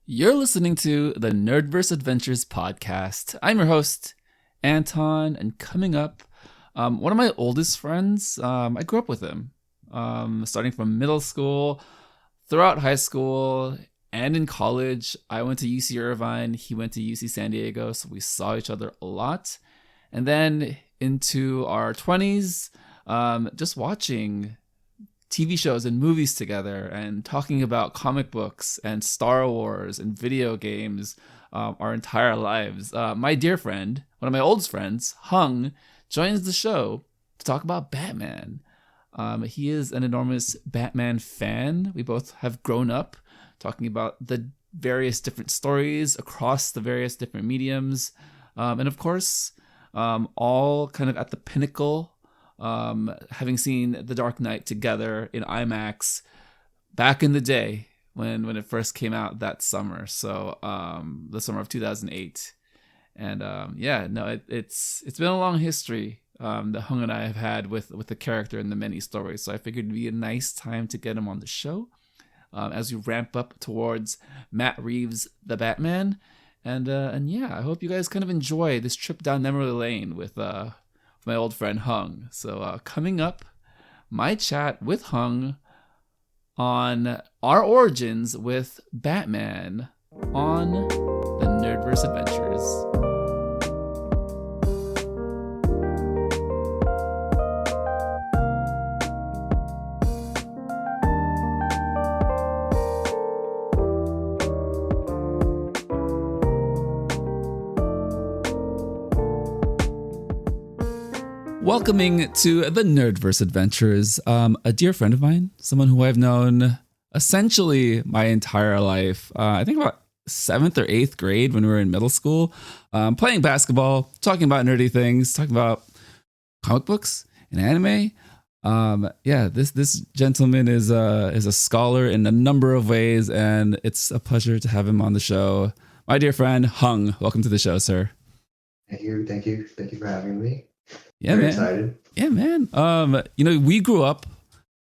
You're listening to the Nerdverse Adventures podcast. I'm your host, Anton, and coming up, one of my oldest friends. I grew up with him, starting from middle school, throughout high school, and in college. I went to UC Irvine. He went to UC San Diego, so we saw each other a lot. And then into our 20s, just watching TV shows and movies together and talking about comic books and Star Wars and video games our entire lives. My dear friend, one of my oldest friends, Hung, joins the show to talk about Batman. He is an enormous Batman fan. We both have grown up talking about the various different stories across the various different mediums. And of course, all kind of at the pinnacle, having seen The Dark Knight together in IMAX back in the day when it first came out that summer. So the summer of 2008. And it's been a long history that Hung and I have had with the character and the many stories. So I figured it'd be a nice time to get him on the show as we ramp up towards Matt Reeves' The Batman. And yeah, I hope you guys kind of enjoy this trip down memory lane with my old friend Hung. So coming up, my chat with Hung on our origins with Batman on the Nerdverse Adventures. Welcoming to the Nerdverse Adventures, a dear friend of mine, someone who I've known essentially my entire life. I think about 7th or 8th grade when we were in middle school, playing basketball, talking about nerdy things, talking about comic books and anime. This gentleman is a scholar in a number of ways, and it's a pleasure to have him on the show. My dear friend Hung, welcome to the show, sir. Thank you for having me. Yeah, Very man. excited. Yeah, man. We grew up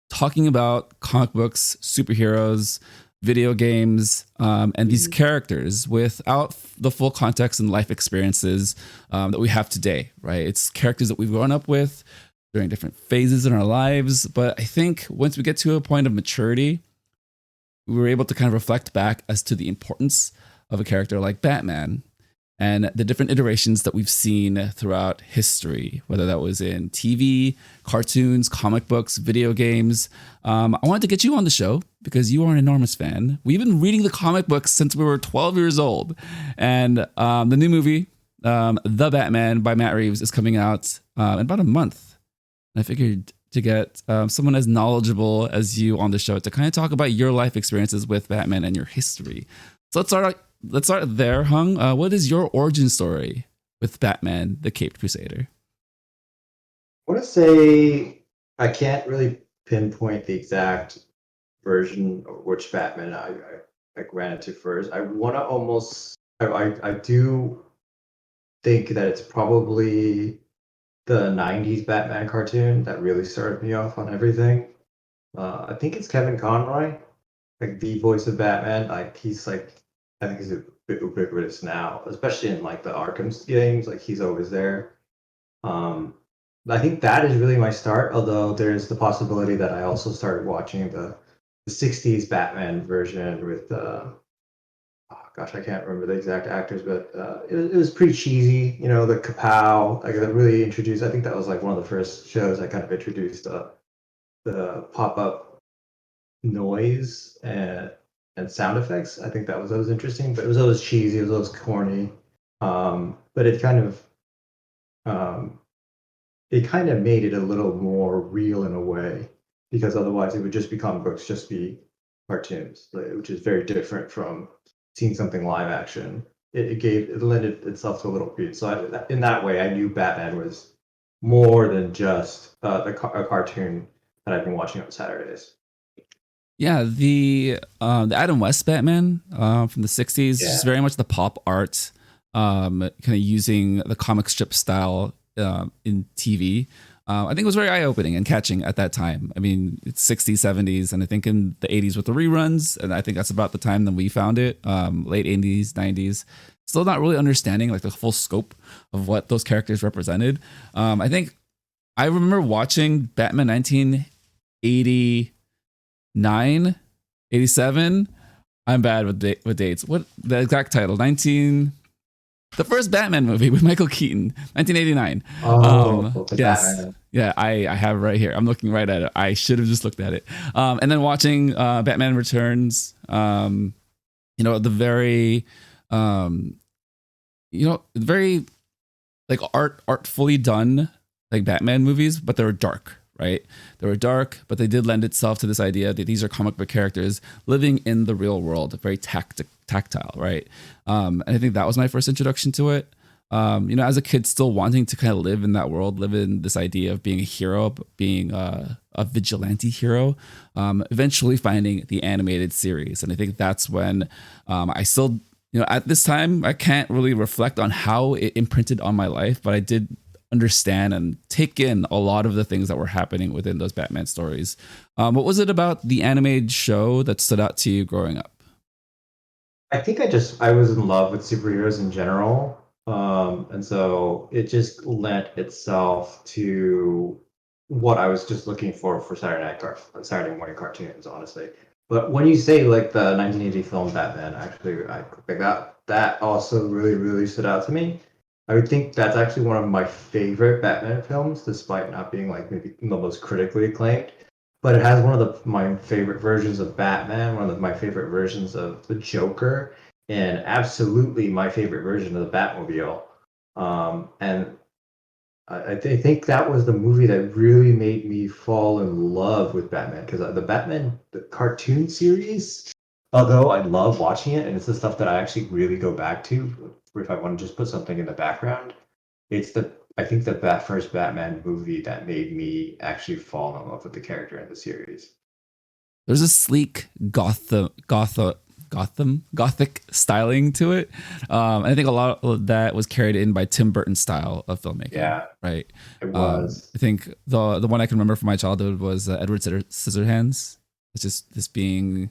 talking about comic books, superheroes, video games, and these characters without the full context and life experiences that we have today, right? It's characters that we've grown up with during different phases in our lives. But I think once we get to a point of maturity, we were able to kind of reflect back as to the importance of a character like Batman and the different iterations that we've seen throughout history, whether that was in TV, cartoons, comic books, video games. I wanted to get you on the show because you are an enormous fan. We've been reading the comic books since we were 12 years old. And the new movie, The Batman by Matt Reeves, is coming out in about a month. I figured to get someone as knowledgeable as you on the show to kind of talk about your life experiences with Batman and your history. So let's start there, Hung. What is your origin story with Batman, the Caped Crusader? I want to say I can't really pinpoint the exact version of which Batman I ran into first. I want to almost, I do think that it's probably the 90s Batman cartoon that really started me off on everything. I think it's Kevin Conroy, like the voice of Batman. I think he's a bit ubiquitous now, especially in like the Arkham games. Like he's always there. I think that is really my start. Although there's the possibility that I also started watching the 60s Batman version with I can't remember the exact actors, but it was pretty cheesy. You know, the Kapow, like that really introduced. I think that was like one of the first shows that kind of introduced the pop up noise and sound effects. I think that was always interesting, but it was always cheesy, it was always corny. But it kind of made it a little more real in a way, because otherwise it would just be comic books, just be cartoons, which is very different from seeing something live action. It lended itself to a little bit. So in that way, I knew Batman was more than just a cartoon that I've been watching on Saturdays. Yeah, the Adam West Batman from the 60s, Yeah. just very much the pop art, kind of using the comic strip style in TV. I think it was very eye opening and catching at that time. I mean, it's 60s, 70s, and I think in the 80s with the reruns, and I think that's about the time that we found it, late 80s, 90s. Still not really understanding like the full scope of what those characters represented. I think I remember watching Batman 1989, 87. I'm bad with with dates. What the exact title? The first Batman movie with Michael Keaton, 1989. Oh, the Yes. Batman. Yeah, I have it right here. I'm looking right at it. I should have just looked at it. And then watching Batman Returns, the very, um, very like artfully done like Batman movies, but they were dark, right? They were dark, but they did lend itself to this idea that these are comic book characters living in the real world, very tactile, right? And I think that was my first introduction to it. As a kid, still wanting to kind of live in that world, live in this idea of being a hero, being a vigilante hero. Eventually finding the animated series, and I think that's when I still, at this time, I can't really reflect on how it imprinted on my life, but I did understand and take in a lot of the things that were happening within those Batman stories. What was it about the animated show that stood out to you growing up? I think I was in love with superheroes in general, and so it just lent itself to what I was just looking for Saturday morning cartoons, honestly. But when you say like the 1980 film Batman, actually, I like that also really stood out to me. I would think that's actually one of my favorite Batman films, despite not being like maybe the most critically acclaimed. But it has one of my favorite versions of Batman, one of my favorite versions of the Joker, and absolutely my favorite version of the Batmobile. And I think that was the movie that really made me fall in love with Batman, because the cartoon series, although I love watching it and it's the stuff that I actually really go back to if I want to just put something in the background, it's the I think that first Batman movie that made me actually fall in love with the character in the series. There's a sleek gothic styling to it. And I think a lot of that was carried in by Tim Burton's style of filmmaking, Yeah, right? it was. I think the one I can remember from my childhood was Edward Scissorhands. It's just this being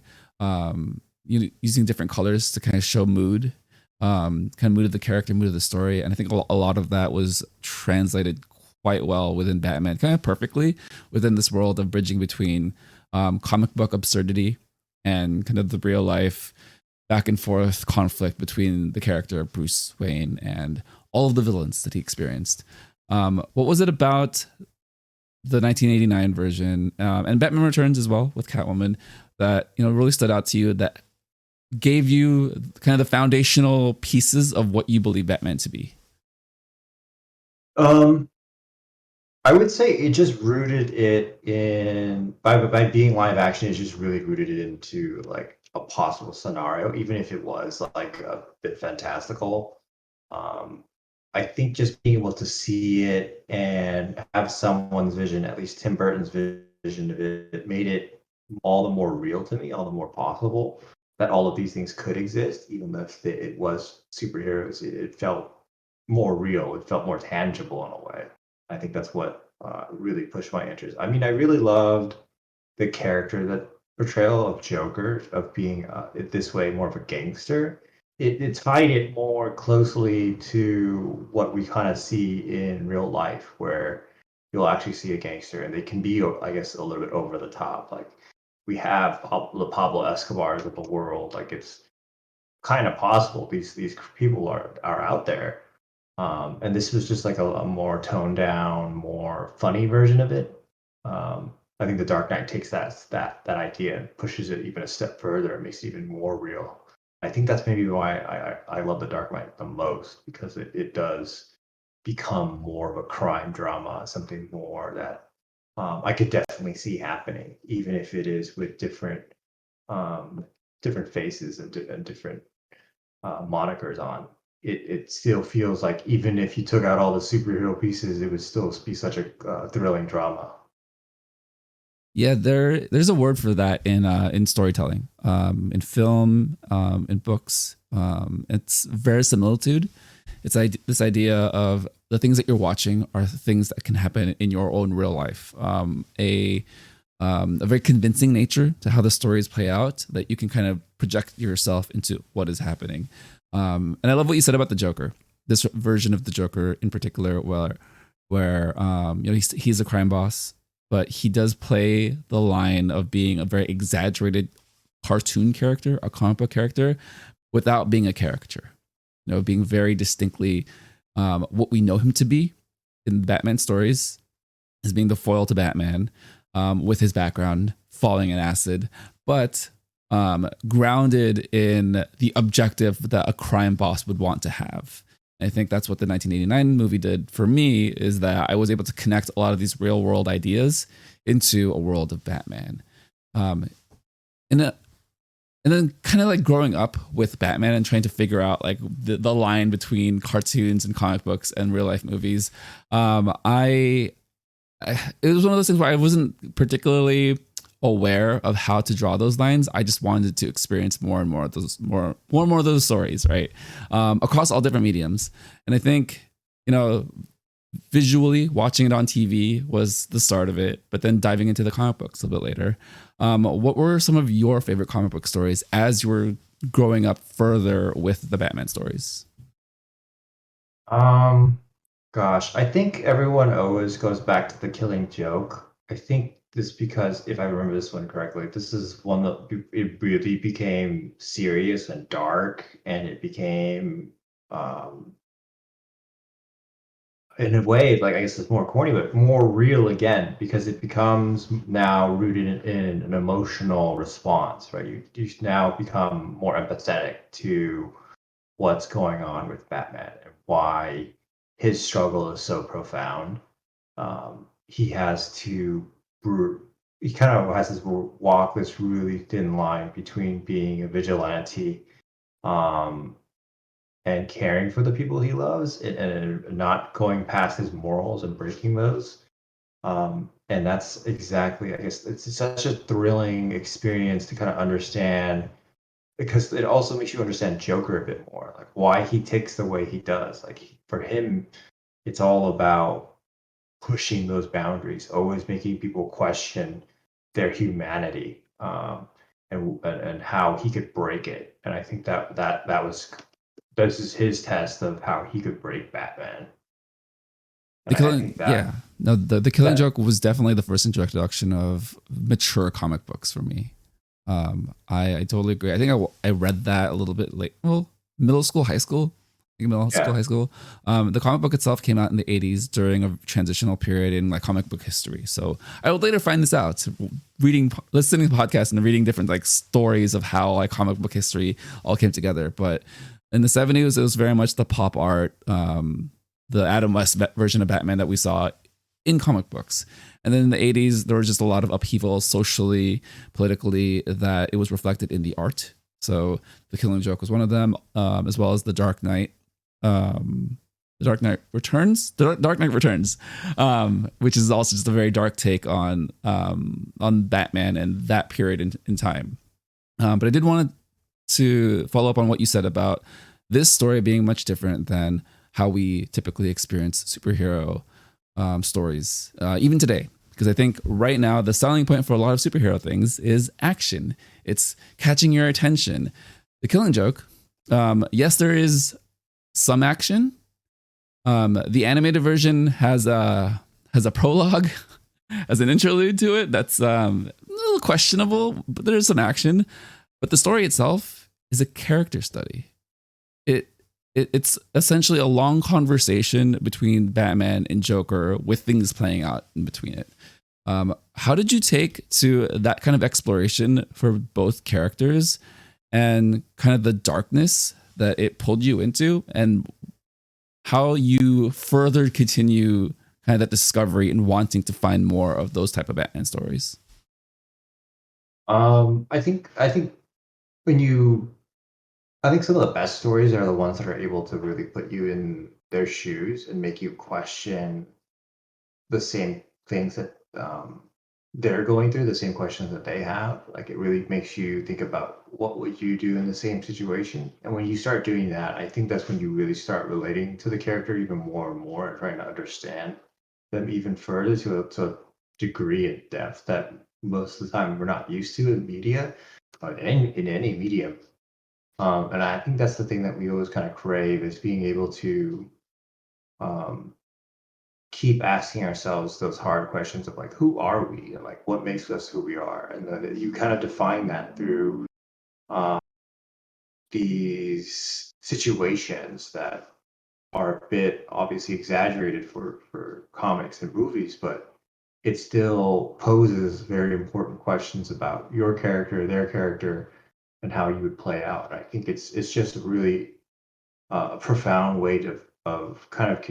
using different colors to kind of show mood, kind of mood of the character, mood of the story, and I think a lot of that was translated quite well within Batman, kind of perfectly within this world of bridging between comic book absurdity and kind of the real life back and forth conflict between the character of Bruce Wayne and all of the villains that he experienced. What was it about the 1989 version and Batman Returns as well with Catwoman that really stood out to you, that gave you kind of the foundational pieces of what you believe Batman to be? Um, I would say it just rooted it in by being live action. It just really rooted it into like a possible scenario, even if it was like a bit fantastical. Um, I think just being able to see it and have someone's vision, at least Tim Burton's vision of it made it all the more real to me, all the more possible that all of these things could exist, even if it was superheroes. It felt more real. It felt more tangible in a way. I think that's what really pushed my interest. I mean, I really loved the character, that portrayal of Joker, of being this way more of a gangster. It tied it more closely to what we kind of see in real life, where you'll actually see a gangster and they can be, I guess, a little bit over the top. Like we have the Pablo Escobars of the world. Like it's kind of possible these people are out there, and this was just like a more toned down, more funny version of it. I think The Dark Knight takes that idea and pushes it even a step further and makes it even more real. I think that's maybe why I love The Dark Knight the most, because it does become more of a crime drama, something more that I could definitely see happening, even if it is with um, different faces and different monikers on. It still feels like even if you took out all the superhero pieces, it would still be such a thrilling drama. Yeah, there's a word for that in storytelling, in film, in books. It's verisimilitude. It's this idea of the things that you're watching are things that can happen in your own real life. A very convincing nature to how the stories play out that you can kind of project yourself into what is happening. And I love what you said about the Joker. This version of the Joker in particular, where he's a crime boss, but he does play the line of being a very exaggerated cartoon character, a comic book character, without being a caricature. Being very distinctly what we know him to be in Batman stories as being the foil to Batman, with his background falling in acid, but grounded in the objective that a crime boss would want to have. I think that's what the 1989 movie did for me, is that I was able to connect a lot of these real world ideas into a world of Batman. And, uh, and then kind of like growing up with Batman and trying to figure out like the line between cartoons and comic books and real life movies. It was one of those things where I wasn't particularly aware of how to draw those lines. I just wanted to experience more and more of those more of those stories, right? Across all different mediums. And I think, visually watching it on TV was the start of it, but then diving into the comic books a bit later. What were some of your favorite comic book stories as you were growing up further with the Batman stories? Um, Gosh, I think everyone always goes back to the Killing Joke. I think this because if I remember this one correctly, this is one that it really became serious and dark, and it became um, in a way, like I guess it's more corny, but more real again because it becomes now rooted in an emotional response, right? You now become more empathetic to what's going on with Batman and why his struggle is so profound. He has to, he kind of has to walk this really thin line between being a vigilante um, and caring for the people he loves and not going past his morals and breaking those. And that's exactly, I guess, it's such a thrilling experience to kind of understand because it also makes you understand Joker a bit more, like why he ticks the way he does. Like for him, it's all about pushing those boundaries, always making people question their humanity, and how he could break it. And I think that was this is his test of how he could break Batman. The And I killing, think yeah, no, the Killing that Joke was definitely the first introduction of mature comic books for me. I totally agree. I think I read that a little bit late, well, middle school, high school. I think middle school, yeah. high school. The comic book itself came out in the 80s during a transitional period in like comic book history. So I would later find this out, listening to podcasts and reading different like stories of how like comic book history all came together. But in the 70s, it was very much the pop art, the Adam West version of Batman that we saw in comic books. And then in the 80s, there was just a lot of upheaval socially, politically, that it was reflected in the art. So The Killing Joke was one of them, as well as The Dark Knight. The Dark Knight Returns, which is also just a very dark take on Batman and that period in time. But I did want to follow up on what you said about this story being much different than how we typically experience superhero stories, even today. Because I think right now the selling point for a lot of superhero things is action. It's catching your attention. The Killing Joke, yes, there is some action. The animated version has a prologue, as an interlude to it. That's a little questionable, but there's some action. But the story itself is a character study. It's essentially a long conversation between Batman and Joker with things playing out in between it. How did you take to that kind of exploration for both characters and kind of the darkness that it pulled you into, and how you further continue kind of that discovery and wanting to find more of those type of Batman stories? I think when you I think some of the best stories are the ones that are able to really put you in their shoes and make you question the same things that they're going through, the same questions that they have. Like it really makes you think about what would you do in the same situation. And when you start doing that, I think that's when you really start relating to the character even more and more and trying to understand them even further to a degree and depth that most of the time we're not used to in media, in any medium. And I think that's the thing that we always kind of crave is being able to um, keep asking ourselves those hard questions of like, who are we? And like, what makes us who we are? And then you kind of define that through uh, these situations that are a bit obviously exaggerated for comics and movies, but it still poses very important questions about your character, their character, and how you would play out. I think it's just a really profound way of kind of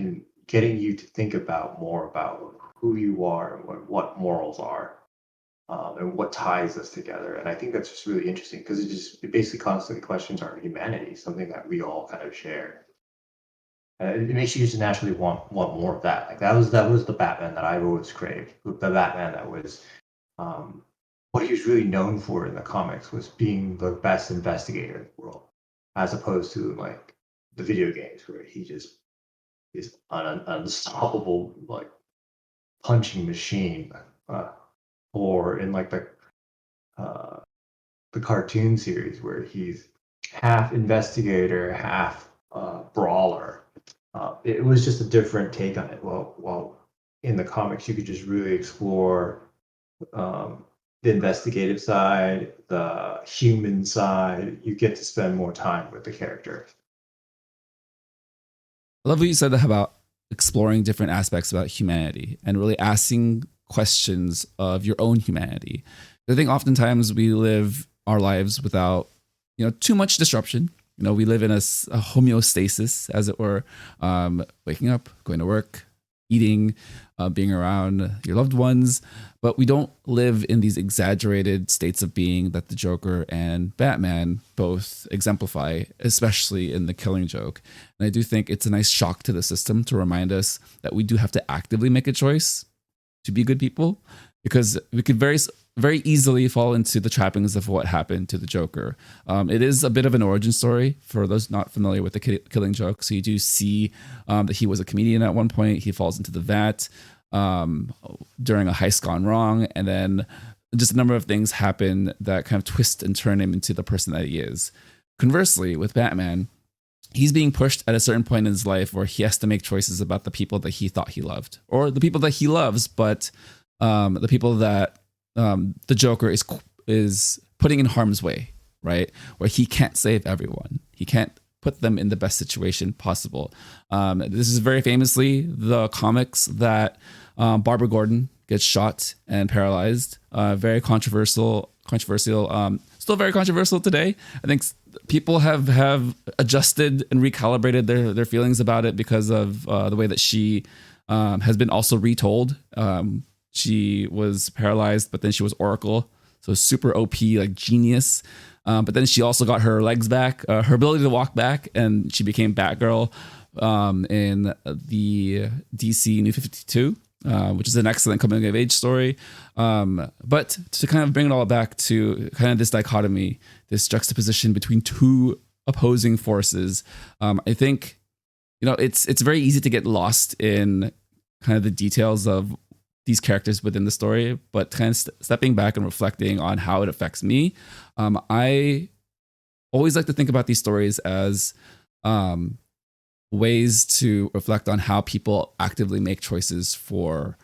getting you to think about more about who you are and what morals are, and what ties us together. And I think that's just really interesting because it basically constantly questions our humanity, something that we all kind of share. It makes you just naturally want more of that. Like that was the Batman that I've always craved. The Batman that was um, what he was really known for in the comics was being the best investigator in the world, as opposed to like the video games where he just is an unstoppable like punching machine, uh, or in like uh, the cartoon series where he's half investigator, half brawler. It was just a different take on it. Well, in the comics, you could just really explore um, the investigative side, the human side. You get to spend more time with the character. I love what you said about exploring different aspects about humanity and really asking questions of your own humanity. I think oftentimes we live our lives without, too much disruption. We live in a homeostasis, as it were, waking up, going to work, eating, being around your loved ones, but we don't live in these exaggerated states of being that the Joker and Batman both exemplify, especially in the Killing Joke. And I do think it's a nice shock to the system to remind us that we do have to actively make a choice to be good people, because we could very easily fall into the trappings of what happened to the Joker. It is a bit of an origin story for those not familiar with the Killing Joke. So you do see that he was a comedian at one point. He falls into the vat during a heist gone wrong, and then just a number of things happen that kind of twist and turn him into the person that he is. Conversely, with Batman, he's being pushed at a certain point in his life where he has to make choices about the people that he thought he loved, or the people that he loves, but the people that the Joker is putting in harm's way, right? Where he can't save everyone. He can't put them in the best situation possible. This is very famously the comics that Barbara Gordon gets shot and paralyzed. Very controversial. Still very controversial today. I think people have adjusted and recalibrated their feelings about it because of the way that she has been also retold. She was paralyzed, but then she was Oracle, so super OP, like genius. But then she also got her legs back, her ability to walk back, and she became Batgirl in the DC New 52, which is an excellent coming of age story. But to kind of bring it all back to kind of this dichotomy, this juxtaposition between two opposing forces, I think it's very easy to get lost in kind of the details of these characters within the story, but kind of stepping back and reflecting on how it affects me. I always like to think about these stories as ways to reflect on how people actively make choices for,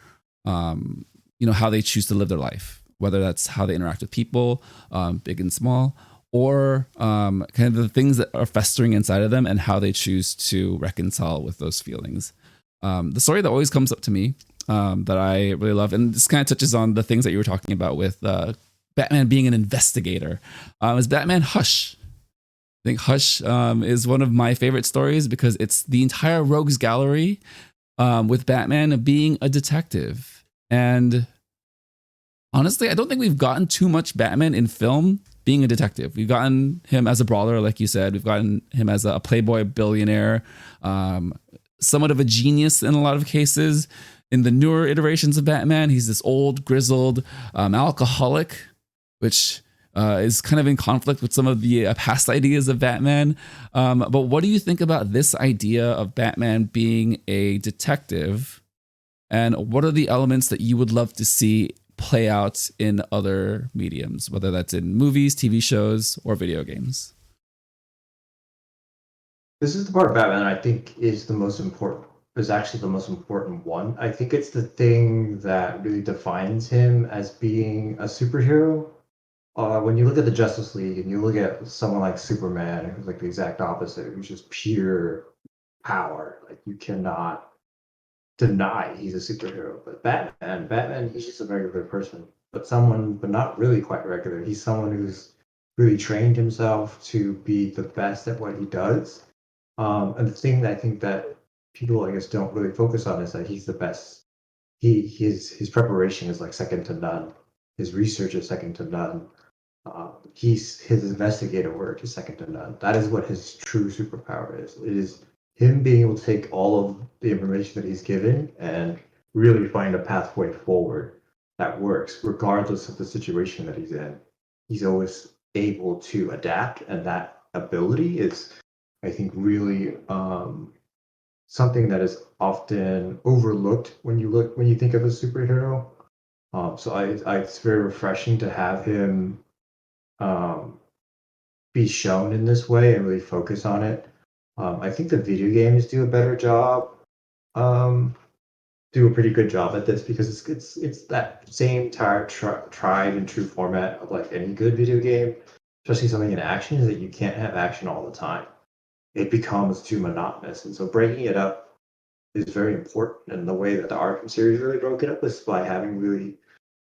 how they choose to live their life, whether that's how they interact with people, big and small, or kind of the things that are festering inside of them and how they choose to reconcile with those feelings. The story that always comes up to me that I really love, and this kind of touches on the things that you were talking about with Batman being an investigator, is Batman Hush. I think Hush is one of my favorite stories because it's the entire rogues gallery with Batman being a detective. And honestly, I don't think we've gotten too much Batman in film being a detective. We've gotten him as a brawler, like you said. We've gotten him as a playboy billionaire, somewhat of a genius in a lot of cases. in the newer iterations of Batman, he's this old, grizzled alcoholic, which is kind of in conflict with some of the past ideas of Batman. But what do you think about this idea of Batman being a detective? And what are the elements that you would love to see play out in other mediums, whether that's in movies, TV shows, or video games? This is the part of Batman I think is the most important. Is actually the most important one. I think it's the thing that really defines him as being a superhero. When you look at the Justice League and you look at someone like Superman, who's like the exact opposite, who's just pure power, like you cannot deny he's a superhero. But Batman, he's just a regular person, but not really quite regular. He's someone who's really trained himself to be the best at what he does. And the thing that I think that people, I guess, don't really focus on is that he's the best. His preparation is like second to none. His research is second to none. His investigative work is second to none. That is what his true superpower is. It is him being able to take all of the information that he's given and really find a pathway forward that works, regardless of the situation that he's in. He's always able to adapt, and that ability is, I think, really something that is often overlooked when you think of a superhero. It's very refreshing to have him um, be shown in this way and really focus on it. I think the video games do a better job, um, do a pretty good job at this because it's that same tried and true format of like any good video game, especially something in action, is that you can't have action all the time. It becomes too monotonous, and so breaking it up is very important. And the way that the Arkham series really broke it up was by having really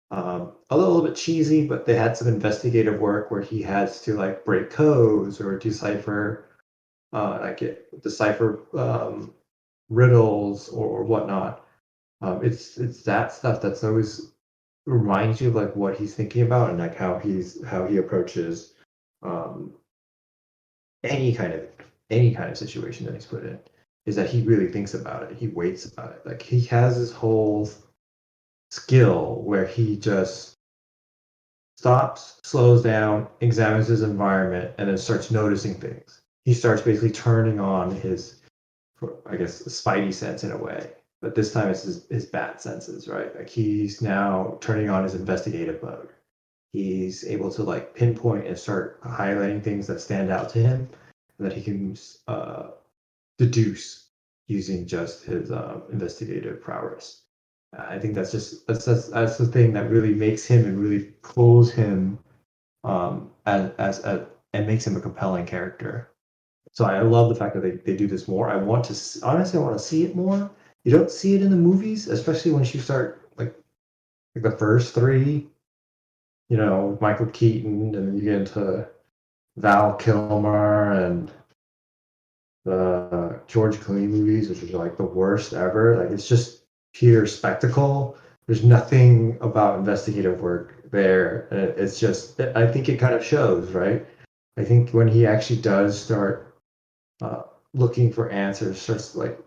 a little bit cheesy, but they had some investigative work where he has to like break codes or decipher riddles or whatnot. It's that stuff that's always reminds you of like what he's thinking about and like how he approaches um, any kind of any kind of situation that he's put in. Is that he really thinks about it. He waits about it. Like he has this whole skill where he just stops, slows down, examines his environment, and then starts noticing things. He starts basically turning on his, I guess, spidey sense in a way. But this time it's his bat senses, right? Like he's now turning on his investigative mode. He's able to like pinpoint and start highlighting things that stand out to him that he can deduce using just his investigative prowess. I think that's the thing that really makes him and really pulls him as and makes him a compelling character. So I love the fact that they do this more. Honestly, I want to see it more. You don't see it in the movies, especially once you start like the first three, Michael Keaton, and then you get into Val Kilmer and the George Clooney movies, which are like the worst ever. Like it's just pure spectacle. There's nothing about investigative work there. It's just, I think it kind of shows, right? I think when he actually does start uh, looking for answers, starts like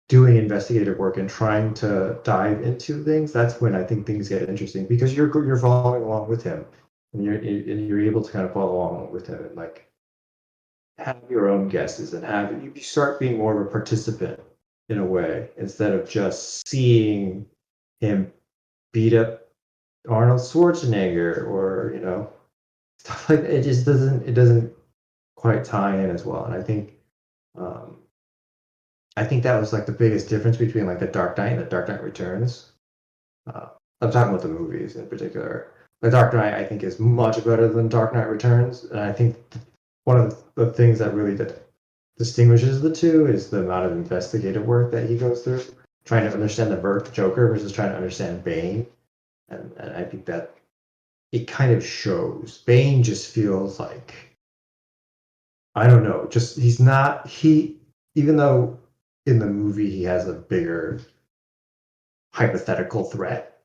doing investigative work and trying to dive into things, that's when I think things get interesting because you're following along with him, and you're able to kind of follow along with him and like have your own guesses and you start being more of a participant in a way instead of just seeing him beat up Arnold Schwarzenegger or stuff like that. It doesn't quite tie in as well. And um, I think that was like the biggest difference between like the Dark Knight and the Dark Knight Returns. Uh, I'm talking about the movies in particular. The Dark Knight I think is much better than Dark Knight Returns, and I think one of the things that really distinguishes the two is the amount of investigative work that he goes through, trying to understand the Joker versus trying to understand Bane, and I think that it kind of shows. Bane just feels like, I don't know, just he's not he even though in the movie he has a bigger hypothetical threat,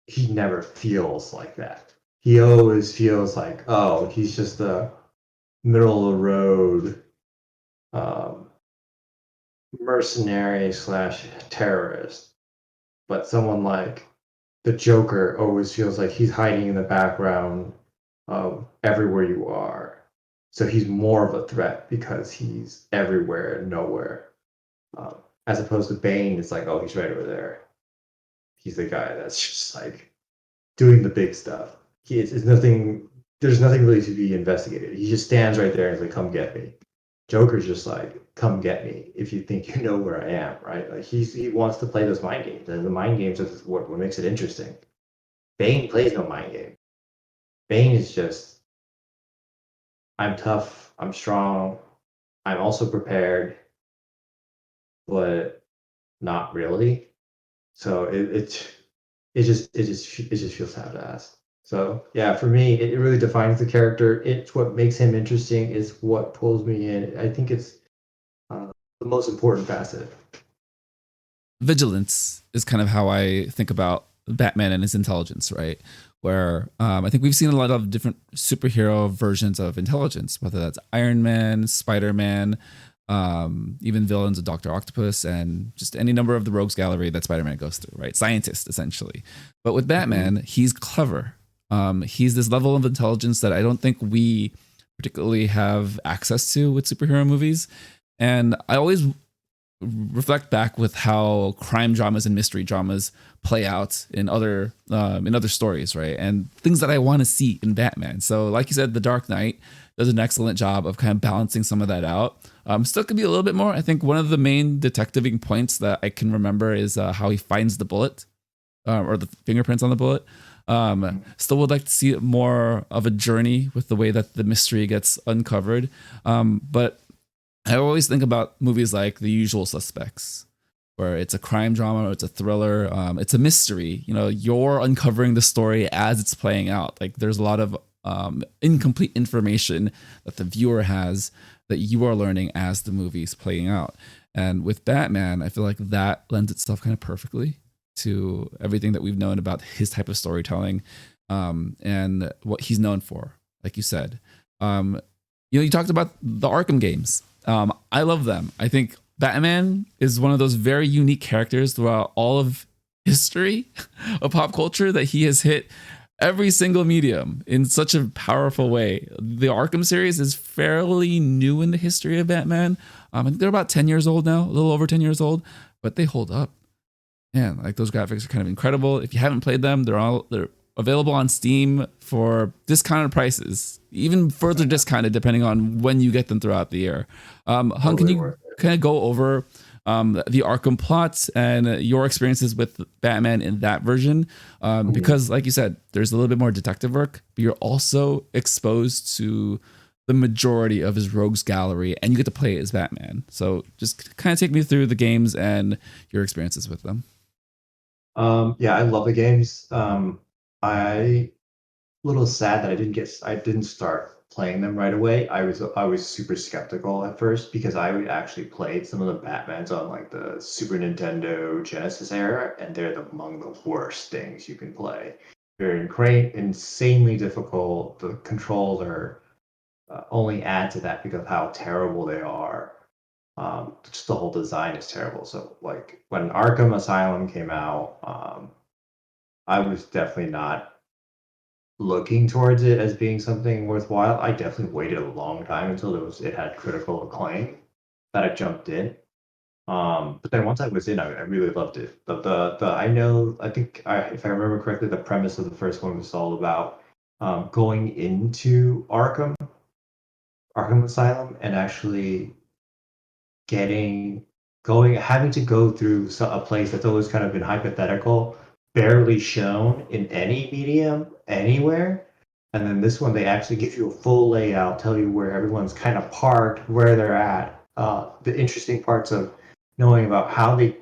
he never feels like that. He always feels like, oh, he's just a middle of the road um, mercenary slash terrorist. but someone like the Joker always feels like he's hiding in the background of everywhere you are. So he's more of a threat because he's everywhere and nowhere. Um, as opposed to Bane, it's like, oh, he's right over there. He's the guy that's just like doing the big stuff. It's nothing. There's nothing really to be investigated. He just stands right there and is like, "Come get me." Joker's just like, "Come get me." If you think you know where I am, right? Like he wants to play those mind games, and the mind games is what makes it interesting. Bane plays no mind game. Bane is just, I'm tough, I'm strong, I'm also prepared, but not really. So it just feels half-assed. So yeah, for me, it really defines the character. It's what makes him interesting. Is what pulls me in. I think it's uh, the most important facet. Vigilance is kind of how I think about Batman and his intelligence, right? Where I think we've seen a lot of different superhero versions of intelligence, whether that's Iron Man, Spider Man, even villains of Doctor Octopus, and just any number of the rogues gallery that Spider Man goes through, right? Scientist, essentially. But with Mm-hmm. Batman, he's clever. He's this level of intelligence that I don't think we particularly have access to with superhero movies. And I always reflect back with how crime dramas and mystery dramas play out in other stories, right? And things that I want to see in Batman. So, like you said, The Dark Knight does an excellent job of kind of balancing some of that out. Still could be a little bit more. I think one of the main detectiving points that I can remember is how he finds the bullet or the fingerprints on the bullet. Still would like to see more of a journey with the way that the mystery gets uncovered. But I always think about movies like The Usual Suspects, where it's a crime drama or it's a thriller. It's a mystery. You know, you're uncovering the story as it's playing out. Like there's a lot of incomplete information that the viewer has that you are learning as the movie's playing out. And with Batman, I feel like that lends itself kind of perfectly to everything that we've known about his type of storytelling and what he's known for. Like you said, you talked about the Arkham games. I love them. I think Batman is one of those very unique characters throughout all of history of pop culture that he has hit every single medium in such a powerful way. The Arkham series is fairly new in the history of Batman. I think they're about 10 years old now, a little over 10 years old, but they hold up. Man, like those graphics are kind of incredible. If you haven't played them, they're available on Steam for discounted prices, even further discounted depending on when you get them throughout the year. Hung, can Totally you worth it. kind of go over the Arkham plots and your experiences with Batman in that version? Mhm. Because, like you said, there's a little bit more detective work, but you're also exposed to the majority of his rogues gallery and you get to play as Batman. So just kind of take me through the games and your experiences with them. Yeah, I love the games. I a little sad that I didn't start playing them right away. I was super skeptical at first because I would actually played some of the Batmans on like the Super Nintendo Genesis era, and they're among the worst things you can play. They're insanely difficult. The controls are only add to that because of how terrible they are. Just the whole design is terrible. So like when Arkham Asylum came out, I was definitely not looking towards it as being something worthwhile. I definitely waited a long time until it had critical acclaim that I jumped in. But then once I was in, I really loved it. But I think if I remember correctly, the premise of the first one was all about going into Arkham Asylum, and actually getting having to go through a place that's always kind of been hypothetical, barely shown in any medium anywhere. And then this one, they actually give you a full layout, tell you where everyone's kind of parked, where they're at. The interesting parts of knowing about how they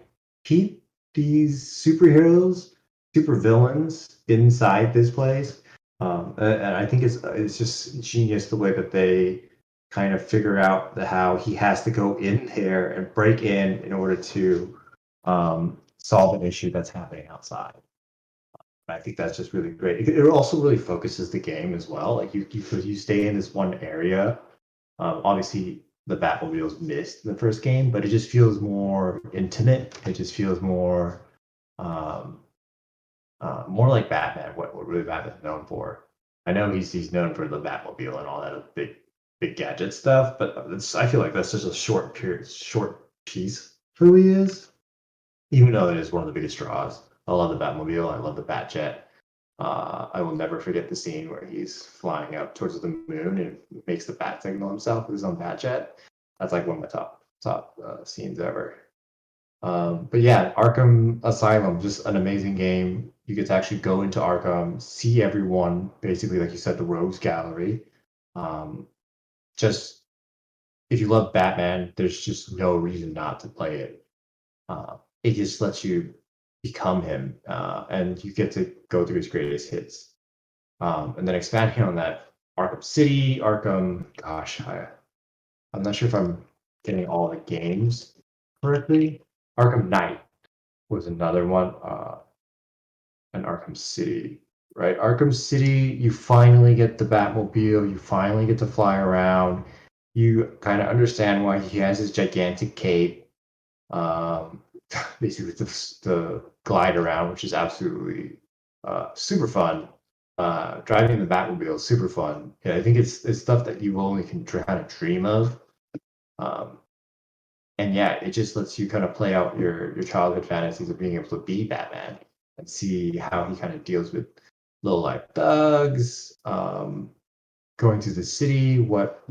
keep these superheroes, super villains inside this place. And I think it's just genius the way that they kind of figure out how he has to go in there and break in order to solve an issue that's happening outside. I think that's just really great. It also really focuses the game as well. Like you stay in this one area. Obviously, the Batmobile's missed in the first game, but it just feels more intimate. It just feels more. Um, More like Batman. What really Batman's known for? I know he's known for the Batmobile and all that big gadget stuff, but I feel like that's just a short piece of who he is. Even though it is one of the biggest draws. I love the Batmobile. I love the Batjet. I will never forget the scene where he's flying up towards the moon and makes the bat signal himself with his own Batjet. That's like one of my top scenes ever. But yeah, Arkham Asylum, just an amazing game. You get to actually go into Arkham, see everyone, basically, like you said, the Rogues Gallery. Um, just if you love Batman, there's just no reason not to play it. It just lets you become him, and you get to go through his greatest hits. And then expanding on that, Arkham City, Arkham, gosh, I'm not sure if I'm getting all the games correctly. Arkham Knight was another one, and Arkham City, right? Arkham City, you finally get the Batmobile, you finally get to fly around. You kind of understand why he has his gigantic cape. Um, Basically, the glide around, which is absolutely super fun. Driving the Batmobile is super fun. Yeah, I think it's stuff that you only can kind of dream of. Um, and yeah, it just lets you kind of play out your childhood fantasies of being able to be Batman and see how he kind of deals with low life thugs, going through the city, what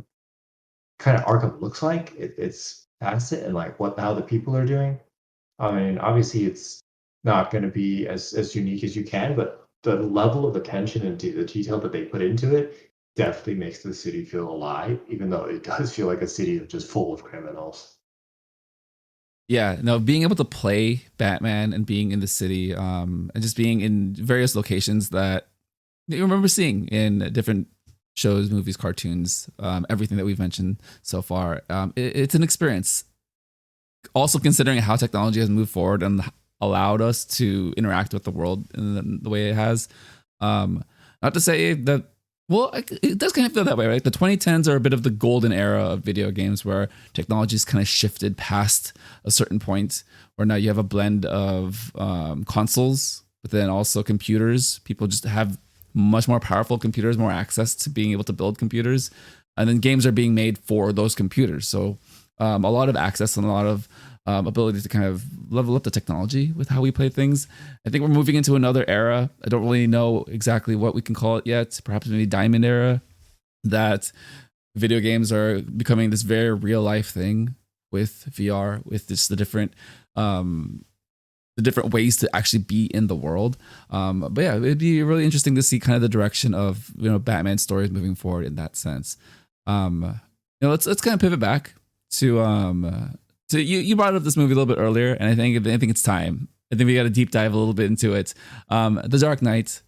kind of Arkham looks like. It's past it and like what how the people are doing. I mean, obviously, it's not going to be as unique as you can, but the level of attention and the detail that they put into it definitely makes the city feel alive, even though it does feel like a city of just full of criminals. Yeah, no, being able to play Batman and being in the city, and just being in various locations that you remember seeing in different shows, movies, cartoons, everything that we've mentioned so far. It's an experience. Also, considering how technology has moved forward and allowed us to interact with the world in the way it has. Um, Not to say that, well, it does kind of feel that way, right? The 2010s are a bit of the golden era of video games where technology's kind of shifted past a certain point where now you have a blend of consoles, but then also computers. People just have much more powerful computers, more access to being able to build computers. And then games are being made for those computers. So a lot of access and a lot of ability to kind of level up the technology with how we play things. I think we're moving into another era. I don't really know exactly what we can call it yet. Perhaps maybe Diamond era, that video games are becoming this very real life thing with VR, with just the different ways to actually be in the world. But yeah, it'd be really interesting to see kind of the direction of Batman stories moving forward in that sense. Let's kind of pivot back to you brought up this movie a little bit earlier, and I think it's time. I think we got to deep dive a little bit into it. The Dark Knight,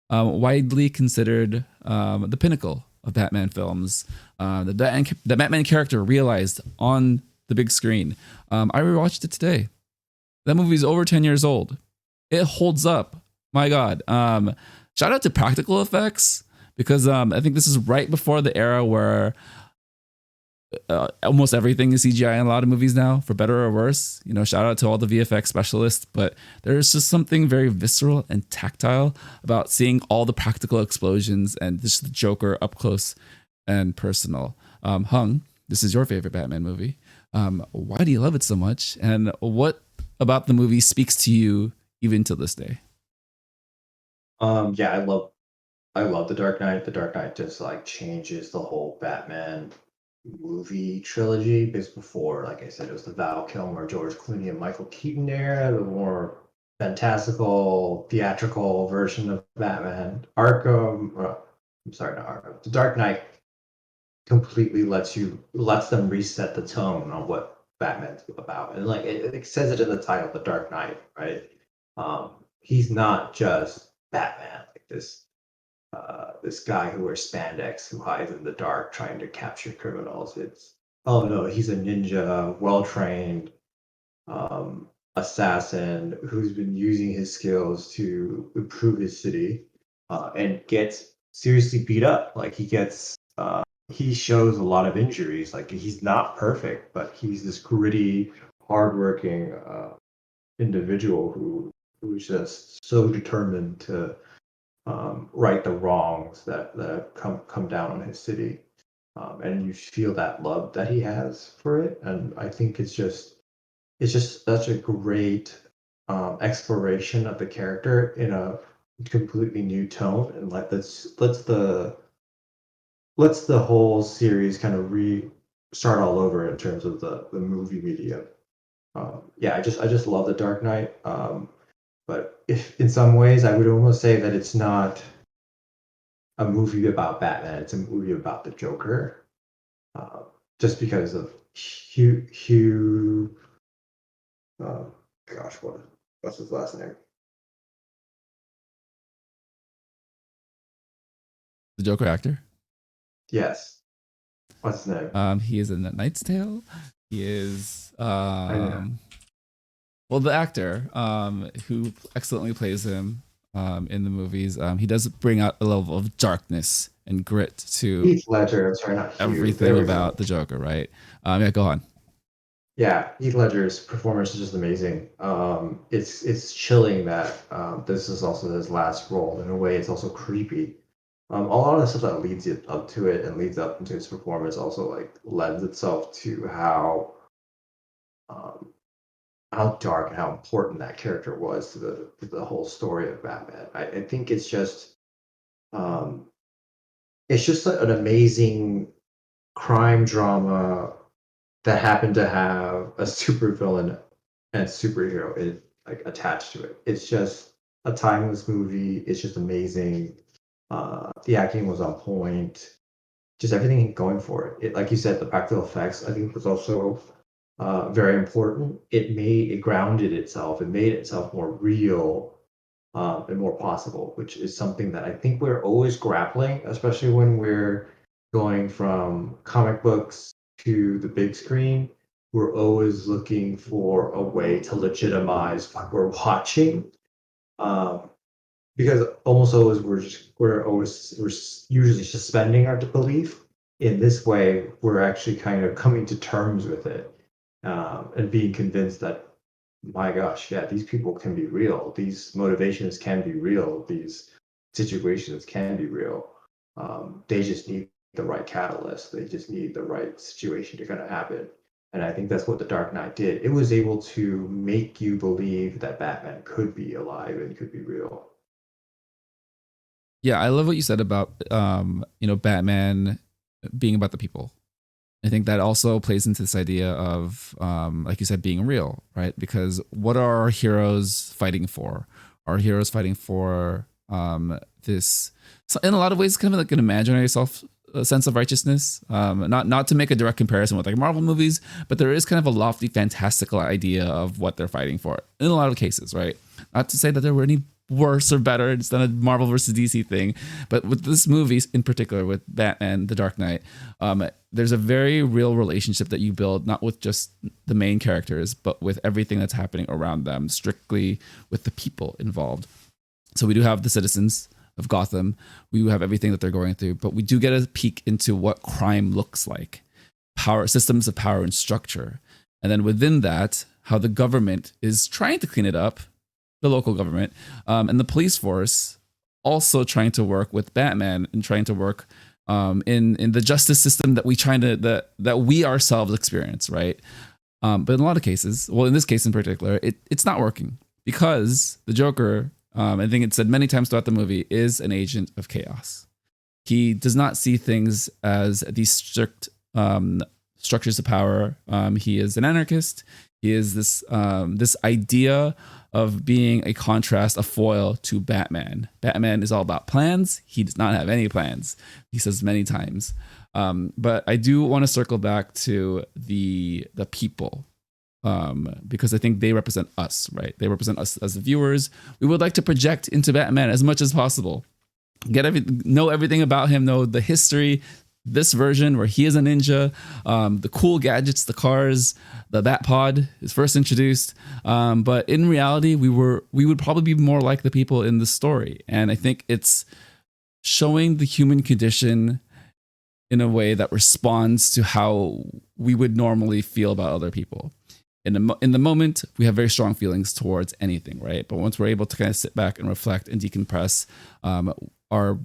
widely considered the pinnacle of Batman films. The Batman character realized on the big screen. I rewatched it today. That movie's over 10 years old. It holds up. My God. Shout out to practical effects because I think this is right before the era where almost everything is CGI in a lot of movies now, for better or worse. Shout out to all the VFX specialists, but there's just something very visceral and tactile about seeing all the practical explosions and just the Joker up close and personal. Hung, this is your favorite Batman movie. Why do you love it so much? And what about the movie speaks to you even to this day? Yeah, I love The Dark Knight. The Dark Knight just like changes the whole Batman movie trilogy. Because before, like I said, it was the Val Kilmer, George Clooney, and Michael Keaton era, the more fantastical, theatrical version of Batman. I'm sorry, not Arkham. The Dark Knight completely lets them reset the tone on what Batman's about, and like it says it in the title, The Dark Knight, right? He's not just Batman, like this guy who wears spandex who hides in the dark trying to capture criminals. It's oh no, he's a ninja, well trained assassin who's been using his skills to improve his city and gets seriously beat up. Like he shows a lot of injuries. Like he's not perfect, but he's this gritty, hardworking individual who who's just so determined to right the wrongs that have come down on his city, and you feel that love that he has for it, and I think it's just such a great exploration of the character in a completely new tone, and lets the whole series kind of start all over in terms of the movie medium. Yeah, I just love the Dark Knight. But if in some ways I would almost say that it's not a movie about Batman, it's a movie about the Joker. Uh, just because of Hugh, uh, gosh, what's his last name? The Joker actor. Yes, what's his name? He is in The Knight's Tale. He is I know. well, the actor who excellently plays him in the movies. He does bring out a level of darkness and grit to Heath Ledger. I'm sorry, not Hugh. There everything we go. about the Joker, right? Yeah, go on. Yeah, Heath Ledger's performance is just amazing. It's chilling that this is also his last role. In a way, it's also creepy. A lot of the stuff that leads it up to it and leads up into his performance also like lends itself to um, how dark and how important that character was to the whole story of Batman. I think um, it's just an amazing crime drama that happened to have a supervillain and superhero like attached to it. It's just a timeless movie. It's just amazing. The acting was on point. Just everything going for it. Like you said, the practical effects I think was also very important. It grounded itself. It made itself more real and more possible, which is something that I think we're always grappling, especially when we're going from comic books to the big screen. We're always looking for a way to legitimize what we're watching, um, because almost always we're usually suspending our belief. In this way, we're actually kind of coming to terms with it, and being convinced that my gosh, yeah, these people can be real. These motivations can be real. These situations can be real. They just need the right catalyst. They just need the right situation to kind of happen. And I think that's what The Dark Knight did. It was able to make you believe that Batman could be alive and could be real. Yeah, I love what you said about Batman being about the people. I think that also plays into this idea of, like you said, being real, right? Because what are our heroes fighting for? Our heroes fighting for this, so in a lot of ways, kind of like an imaginary a sense of righteousness. Not to make a direct comparison with like Marvel movies, but there is kind of a lofty, fantastical idea of what they're fighting for in a lot of cases, right? Not to say that there were any worse or better. It's not a Marvel versus DC thing, but with this movie in particular, with Batman, The Dark Knight, there's a very real relationship that you build, not with just the main characters, but with everything that's happening around them, strictly with the people involved. So we do have the citizens of Gotham. We have everything that they're going through, but we do get a peek into what crime looks like, power systems of power and structure. And then within that, how the government is trying to clean it up, the local government, and the police force also trying to work with Batman and trying to work in the justice system that that we ourselves experience, right? But in a lot of cases, well, in this case in particular, it's not working because the Joker, I think it's said many times throughout the movie, is an agent of chaos. He does not see things as these strict structures of power. He is an anarchist. He is this idea of being a contrast, a foil to Batman. Batman is all about plans. He does not have any plans. He says many times. But I do want to circle back to the people, because I think they represent us, right? They represent us as the viewers. We would like to project into Batman as much as possible. Know everything about him, know the history, this version where he is a ninja, the cool gadgets, the cars, the Bat Pod is first introduced. But in reality, we would probably be more like the people in the story. And I think it's showing the human condition in a way that responds to how we would normally feel about other people. in the moment, we have very strong feelings towards anything, right? But once we're able to kind of sit back and reflect and decompress, our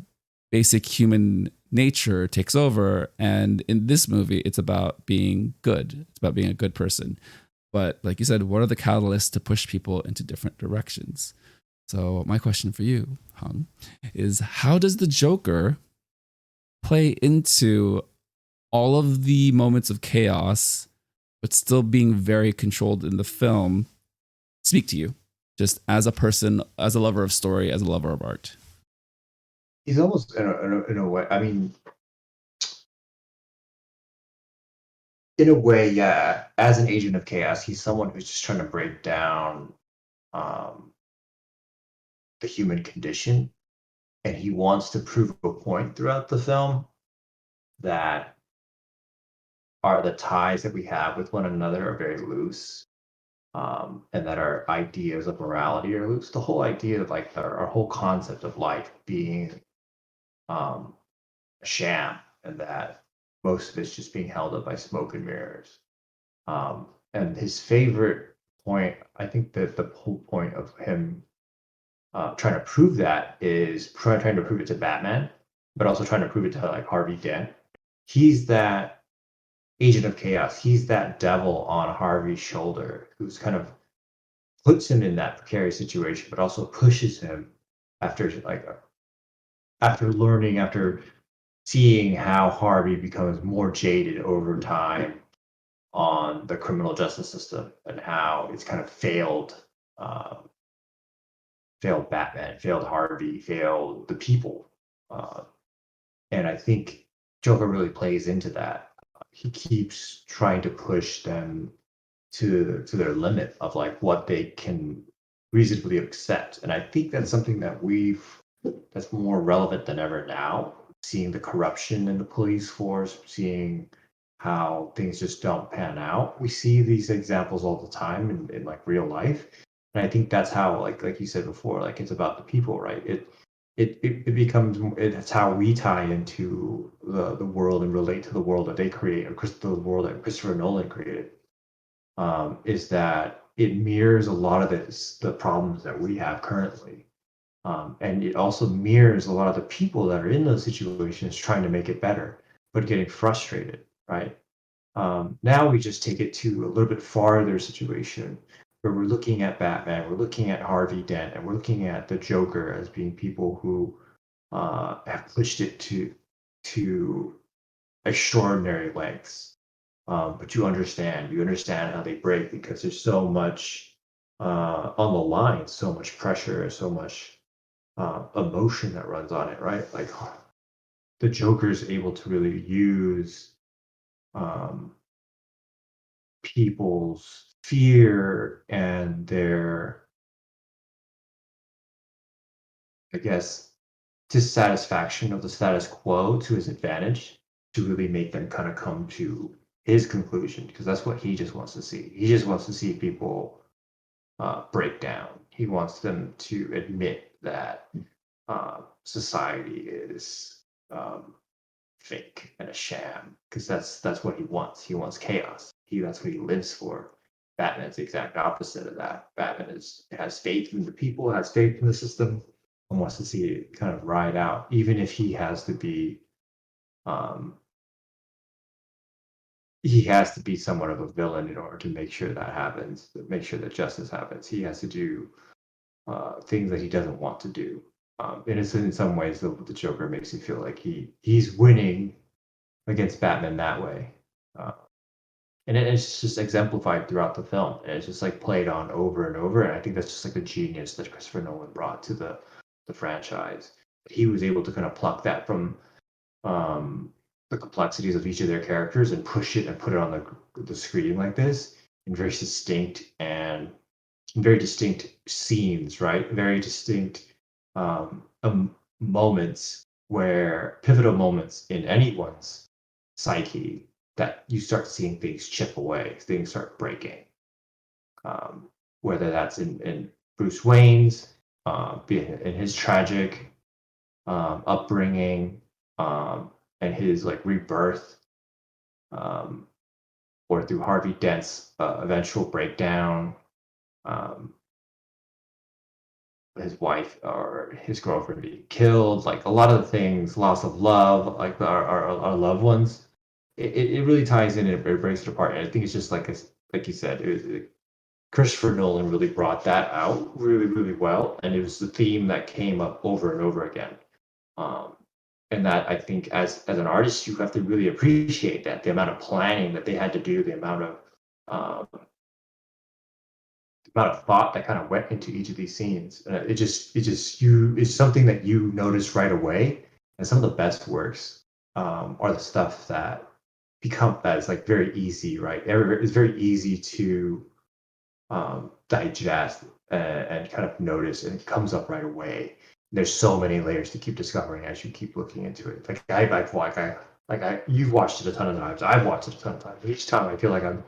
basic human nature takes over. And in this movie, it's about being good. It's about being a good person. But like you said, what are the catalysts to push people into different directions? So my question for you, Hung, is how does the Joker play into all of the moments of chaos, but still being very controlled in the film, speak to you just as a person, as a lover of story, as a lover of art? He's almost in a way. I mean, in a way, yeah. As an agent of chaos, he's someone who's just trying to break down um, the human condition, and he wants to prove a point throughout the film that are the ties that we have with one another are very loose, and that our ideas of morality are loose. The whole idea of like our whole concept of life being um, a sham, and that most of it's just being held up by smoke and mirrors. And his favorite point, I think that the whole point of him trying to prove that is trying to prove it to Batman, but also trying to prove it to like Harvey Dent. He's that agent of chaos. He's that devil on Harvey's shoulder who's kind of puts him in that precarious situation, but also pushes him after after seeing how Harvey becomes more jaded over time on the criminal justice system and how it's kind of um, failed Batman, failed Harvey, failed the people. Uh, and I think Joker really plays into that. He keeps trying to push them to their limit of like what they can reasonably accept. And I think that's something that's more relevant than ever now. Seeing the corruption in the police force, seeing how things just don't pan out. We see these examples all the time in like real life. And I think that's how like you said before, like it's about the people, right? It becomes it's how we tie into the world and relate to the world that they create, or the world that Christopher Nolan created. Is that it mirrors a lot of the problems that we have currently. And it also mirrors a lot of the people that are in those situations trying to make it better, but getting frustrated, right? Now we just take it to a little bit farther situation where we're looking at Batman, we're looking at Harvey Dent, and we're looking at the Joker as being people who have pushed it to extraordinary lengths. But you understand how they break because there's so much on the line, so much pressure, so much emotion that runs on it, right? Like the Joker's able to really use um, people's fear and their, I guess, dissatisfaction of the status quo to his advantage to really make them kind of come to his conclusion because that's what he just wants to see. He just wants to see people break down. He wants them to admit that society is fake and a sham because that's what he wants. He wants chaos. That's what he lives for. Batman's the exact opposite of that. Batman has faith in the people, has faith in the system, and wants to see it kind of ride out, even if um, he has to be somewhat of a villain in order to make sure that happens, to make sure that justice happens. He has to do things that he doesn't want to do. And it's in some ways the Joker makes you feel like he's winning against Batman that way. Uh, and it's just exemplified throughout the film. And it's just like played on over and over. And I think that's just like the genius that Christopher Nolan brought to the franchise. He was able to kind of pluck that from the complexities of each of their characters and push it and put it on the screen like this in very distinct scenes, right? Very distinct moments where pivotal moments in anyone's psyche that you start seeing things chip away, things start breaking. Whether that's in Bruce Wayne's, in his tragic upbringing, and his like rebirth, um, or through Harvey Dent's eventual breakdown, um, his wife or his girlfriend being killed, like a lot of the things, loss of love, like our loved ones. It really ties in and it breaks it apart. And I think it's just like you said, Christopher Nolan really brought that out really, really well. And it was the theme that came up over and over again. Um, and that I think as an artist, you have to really appreciate that the amount of planning that they had to do, um, the amount of thought that kind of went into each of these scenes. It's something that you notice right away. And some of the best works are the stuff that is like very easy, right? It's very easy to digest and kind of notice, and it comes up right away. There's so many layers to keep discovering as you keep looking into it. You've watched it a ton of times. I've watched it a ton of times. Each time I feel like I'm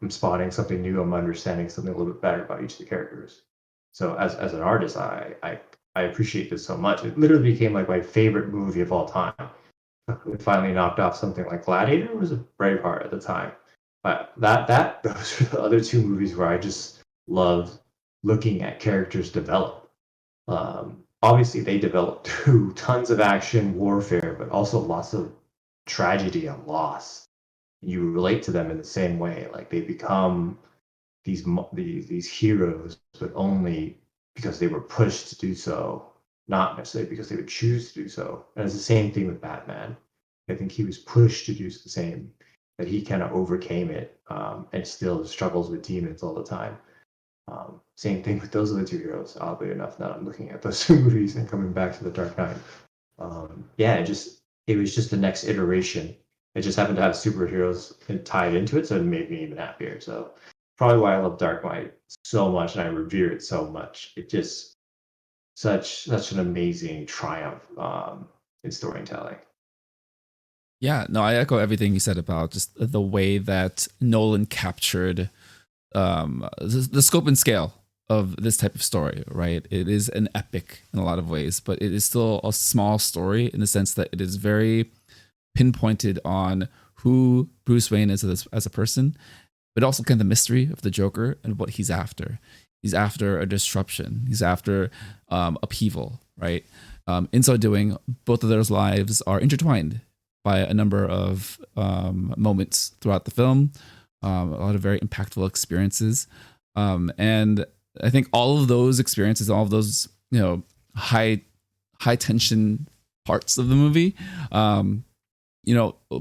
spotting something new. I'm understanding something a little bit better about each of the characters. So as an artist, I appreciate this so much. It literally became like my favorite movie of all time. It finally knocked off something like Gladiator, or was it Braveheart at the time? But those are the other two movies where I just love looking at characters develop. Obviously, they develop through tons of action, warfare, but also lots of tragedy and loss. You relate to them in the same way, like they become these heroes, but only because they were pushed to do so, not necessarily because they would choose to do so. And it's the same thing with Batman. I think he was pushed to do the same, that he kind of overcame it and still struggles with demons all the time. Same thing with those other two heroes, oddly enough, now I'm looking at those two movies and coming back to The Dark Knight. Yeah, it was just the next iteration. It just happened to have superheroes tied into it, so it made me even happier. So probably why I love Dark Knight so much and I revere it so much. It just such an amazing triumph in storytelling. Yeah, no, I echo everything you said about just the way that Nolan captured the scope and scale of this type of story, right? It is an epic in a lot of ways, but it is still a small story in the sense that it is very pinpointed on who Bruce Wayne is as a person, but also kind of the mystery of the Joker and what he's after. He's after a disruption. He's after upheaval, right? In so doing, both of those lives are intertwined by a number of moments throughout the film, a lot of very impactful experiences. And I think all of those experiences, all of those, high tension parts of the movie,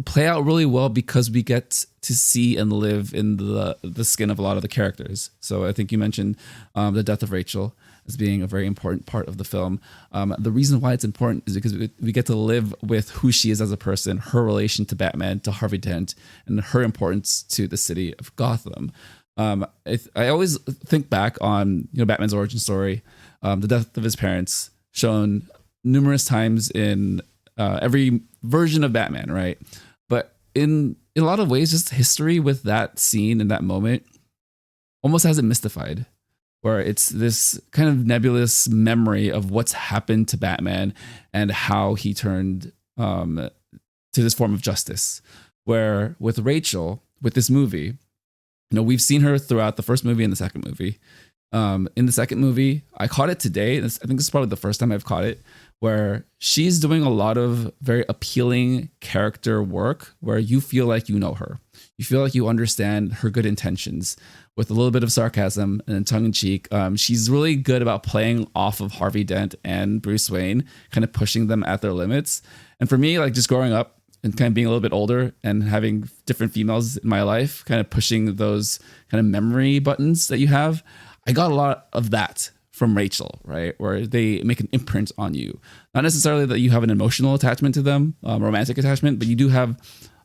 play out really well because we get to see and live in the skin of a lot of the characters. So I think you mentioned the death of Rachel as being a very important part of the film. The reason why it's important is because we get to live with who she is as a person, her relation to Batman, to Harvey Dent, and her importance to the city of Gotham. I always think back on Batman's origin story, the death of his parents, shown numerous times in every version of Batman, right? But in a lot of ways, just history with that scene and that moment almost has it mystified, where it's this kind of nebulous memory of what's happened to Batman and how he turned to this form of justice. Where with Rachel, with this movie, we've seen her throughout the first movie and the second movie. In the second movie, I caught it today. I think this is probably the first time I've caught it, where she's doing a lot of very appealing character work where you feel like you know her. You feel like you understand her good intentions with a little bit of sarcasm and tongue in cheek. She's really good about playing off of Harvey Dent and Bruce Wayne, kind of pushing them at their limits. And for me, like just growing up and kind of being a little bit older and having different females in my life, kind of pushing those kind of memory buttons that you have, I got a lot of that from Rachel, right? Where they make an imprint on you. Not necessarily that you have an emotional attachment to them, romantic attachment, but you do have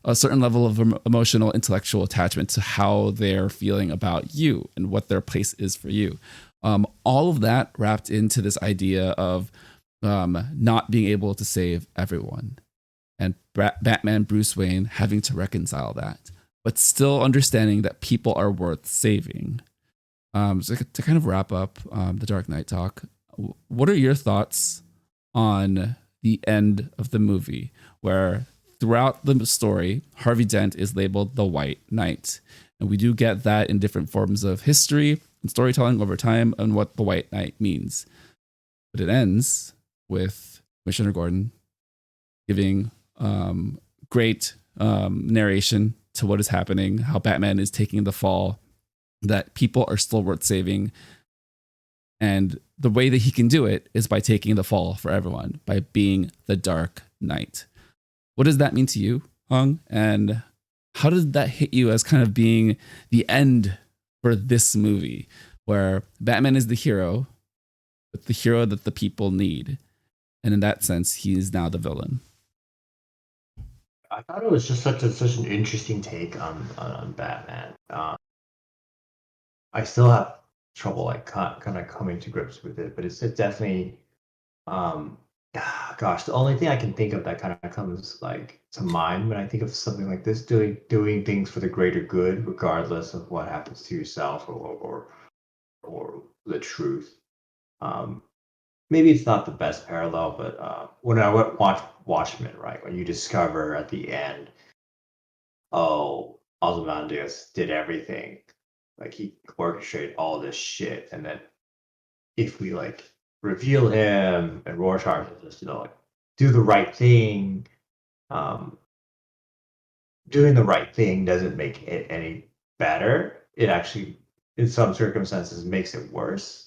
a certain level of emotional, intellectual attachment to how they're feeling about you and what their place is for you. All of that wrapped into this idea of not being able to save everyone, and Batman, Bruce Wayne having to reconcile that, but still understanding that people are worth saving. So to kind of wrap up the Dark Knight talk, what are your thoughts on the end of the movie, where throughout the story, Harvey Dent is labeled the White Knight, And we do get that in different forms of history and storytelling over time and what the White Knight means. But it ends with Commissioner Gordon giving great narration to what is happening, how Batman is taking the fall, that people are still worth saving. And the way that he can do it is by taking the fall for everyone, by being the Dark Knight. What does that mean to you, Hong? And how did that hit you as kind of being the end for this movie, where Batman is the hero, but the hero that the people need? And in that sense, he is now the villain. I thought it was just such an interesting take on Batman. I still have trouble like kind of coming to grips with it, but it's definitely gosh, the only thing I can think of that kind of comes like to mind when I think of something like this, doing things for the greater good, regardless of what happens to yourself or the truth. Um, Maybe it's not the best parallel, but when I watch Watchmen, right, when you discover at the end, oh, Ozymandias did everything, like he orchestrated all this shit, and then if we like reveal him and Rorschach is just like do the right thing, um, doing the right thing doesn't make it any better. It actually, in some circumstances, makes it worse.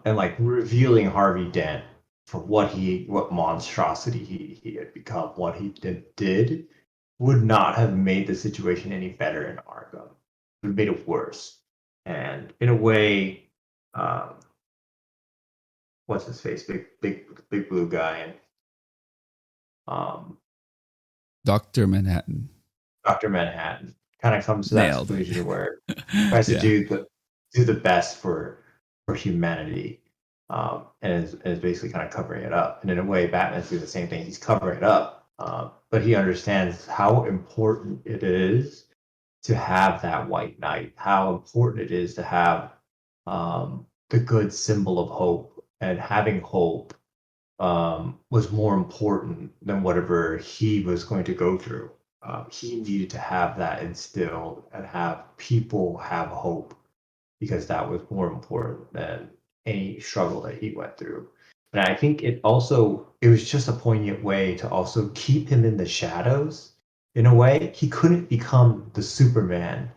And like revealing Harvey Dent for what monstrosity he had become, what he did would not have made the situation any better in Arkham. It would have made it worse. And in a way, um, what's his face, big blue guy, and um, Dr. Manhattan. Doctor Manhattan kind of comes to that Nailed. conclusion where he tries to Yeah. do the best for humanity, and is basically kind of covering it up. And in a way, Batman's doing the same thing. He's covering it up, but he understands how important it is to have that White Knight, how important it is to have the good symbol of hope, and having hope was more important than whatever he was going to go through. He needed to have that instilled and have people have hope because that was more important than any struggle that he went through. And I think it was just a poignant way to also keep him in the shadows. In a way, he couldn't become the Superman.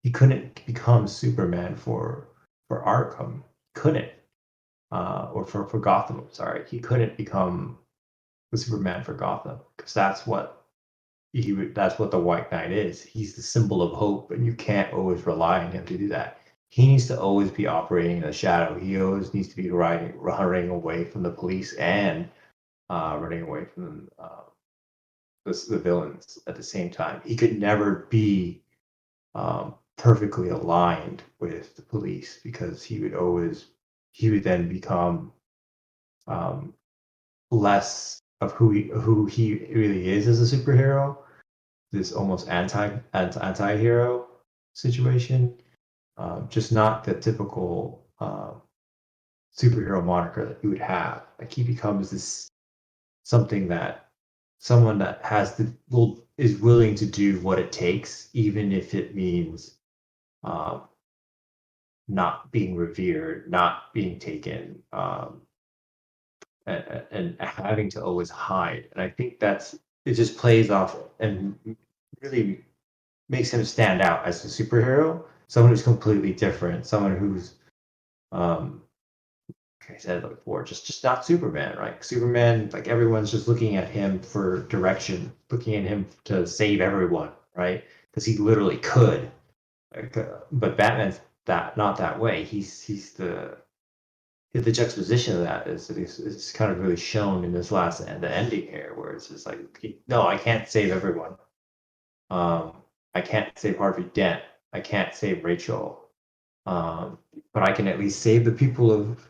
He couldn't become Superman for Arkham. Couldn't, or for Gotham. I'm sorry, he couldn't become the Superman for Gotham because that's what the White Knight is. He's the symbol of hope, and you can't always rely on him to do that. He needs to always be operating in the shadow. He always needs to be running away from the police and running away from the villains at the same time. He could never be perfectly aligned with the police because he would then become less of who he really is as a superhero, this almost anti-hero situation, just not the typical superhero moniker that you would have. Like he becomes this something that someone that is willing to do what it takes, even if it means um, not being revered, not being taken, and having to always hide. And I think it just plays off and really makes him stand out as a superhero, someone who's completely different, someone who's like I said before, just not Superman, right? Superman, like everyone's just looking at him for direction, looking at him to save everyone, right? Because he literally could. Like, but Batman's not that way. He's the juxtaposition of that is kind of really shown in this the ending here, where it's just like, no, I can't save everyone. I can't save Harvey Dent. I can't save Rachel. But I can at least save the people of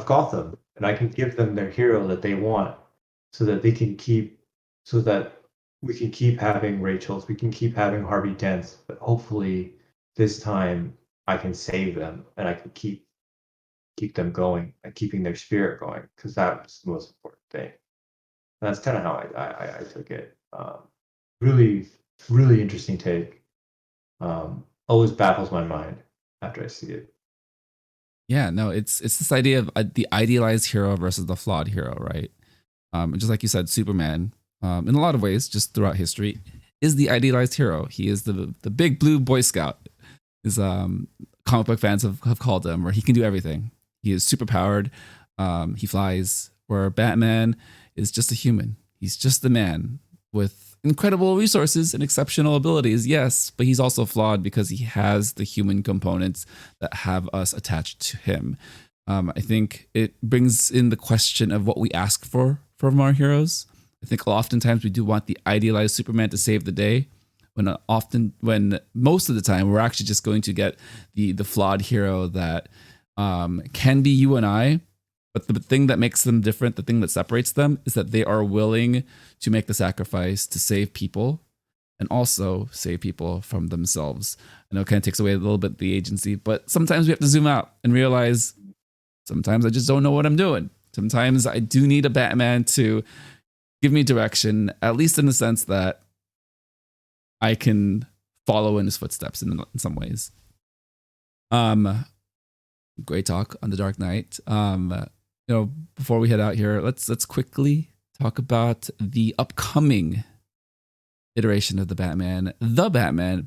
Gotham, and I can give them their hero that they want, so that so that we can keep having Rachel's, we can keep having Harvey Dent's, but hopefully this time I can save them and I can keep them going and keeping their spirit going because that's the most important thing. And that's kind of how I took it. Really, really interesting take. Always baffles my mind after I see it. Yeah, no, it's this idea of the idealized hero versus the flawed hero, right? Just like you said, Superman, in a lot of ways, just throughout history, is the idealized hero. He is the big blue Boy Scout, as comic book fans have called him, where he can do everything. He is super powered. He flies. Where Batman is just a human. He's just a man with incredible resources and exceptional abilities, yes, but he's also flawed because he has the human components that have us attached to him. I think it brings in the question of what we ask for from our heroes. I think oftentimes we do want the idealized Superman to save the day, when most of the time we're actually just going to get the flawed hero that can be you and I. But the thing that makes them different, the thing that separates them, is that they are willing to make the sacrifice to save people and also save people from themselves. I know it kind of takes away a little bit the agency, but sometimes we have to zoom out and realize sometimes I just don't know what I'm doing. Sometimes I do need a Batman to give me direction, at least in the sense that I can follow in his footsteps in some ways. Um, Great talk on the Dark Knight. Before we head out here, let's quickly talk about the upcoming iteration of The Batman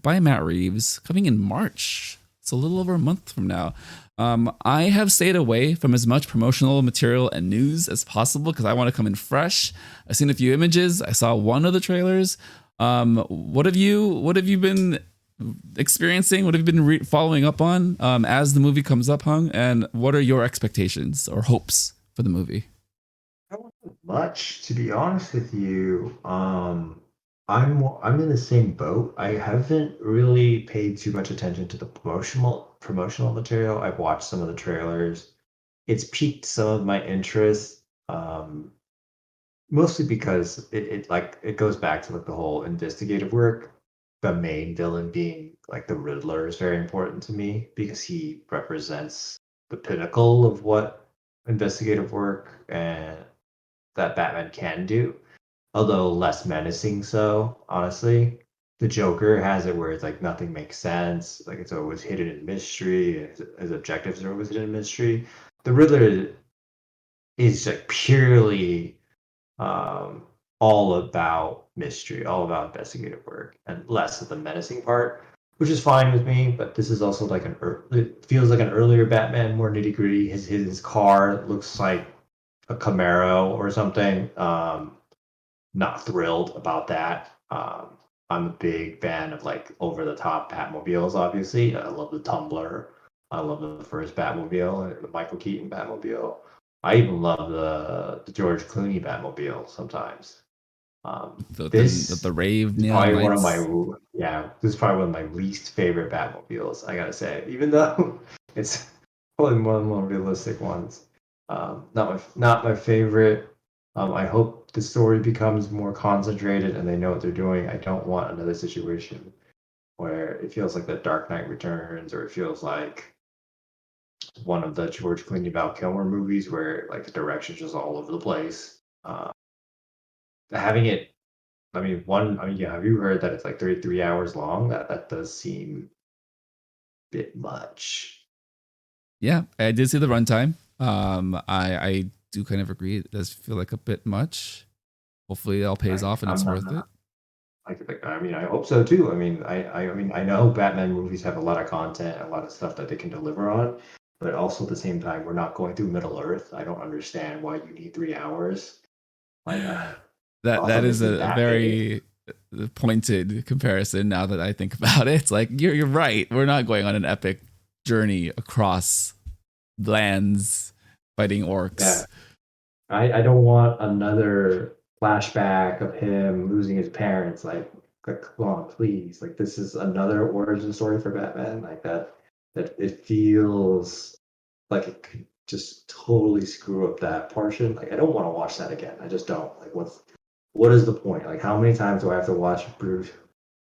by Matt Reeves, coming in March. It's a little over a month from now. I have stayed away from as much promotional material and news as possible because I want to come in fresh. I've seen a few images. I saw one of the trailers. What have you been experiencing? What have you been following up on as the movie comes up, Hung? And what are your expectations or hopes for the movie? Not much, to be honest with you. I'm in the same boat. I haven't really paid too much attention to the promotional material. I've watched some of the trailers. It's piqued some of my interest. Mostly because it goes back to like the whole investigative work. The main villain being like the Riddler is very important to me because he represents the pinnacle of what investigative work and that Batman can do, although less menacing. So honestly, the Joker has it where it's like nothing makes sense, like it's always hidden in mystery. His objectives are always hidden in mystery. The Riddler is like purely um, all about mystery, all about investigative work, and less of the menacing part, which is fine with me. But this is also like it feels like an earlier Batman, more nitty gritty. His car looks like a Camaro or something. Not thrilled about that. I'm a big fan of like over the top Batmobiles. Obviously, I love the Tumbler. I love the first Batmobile, the Michael Keaton Batmobile. I even love the George Clooney Batmobile sometimes. The This rave is neon probably one of my lights. this is probably one of my least favorite Batmobiles. I gotta say, even though it's probably one of the more realistic ones. Not my favorite. I hope the story becomes more concentrated and they know what they're doing. I don't want another situation where it feels like the Dark Knight Returns or it feels like one of the George Clooney Val Kilmer movies where like the direction's just all over the place. Having it, yeah, have you heard that it's like 33 hours long? That does seem a bit much. Yeah, I did see the runtime. I do kind of agree. It does feel like a bit much. Hopefully, it all pays Like off and it's I'm worth not it. I mean, I hope so too. I know Batman movies have a lot of content, a lot of stuff that they can deliver on, but also at the same time, we're not going through Middle Earth. I don't understand why you need 3 hours. Like, That Gotham is isn't a that big. very pointed comparison. Now that I think about it, it's like you're right. We're not going on an epic journey across lands fighting Yeah, orcs. I don't want another flashback of him losing his parents. Like, come on, please. Like, this is another origin story for Batman. Like that, that it feels like it could just totally screw up that portion. Like, I don't want to watch that again. I just don't. Like, what is the point? Like, how many times do I have to watch Bruce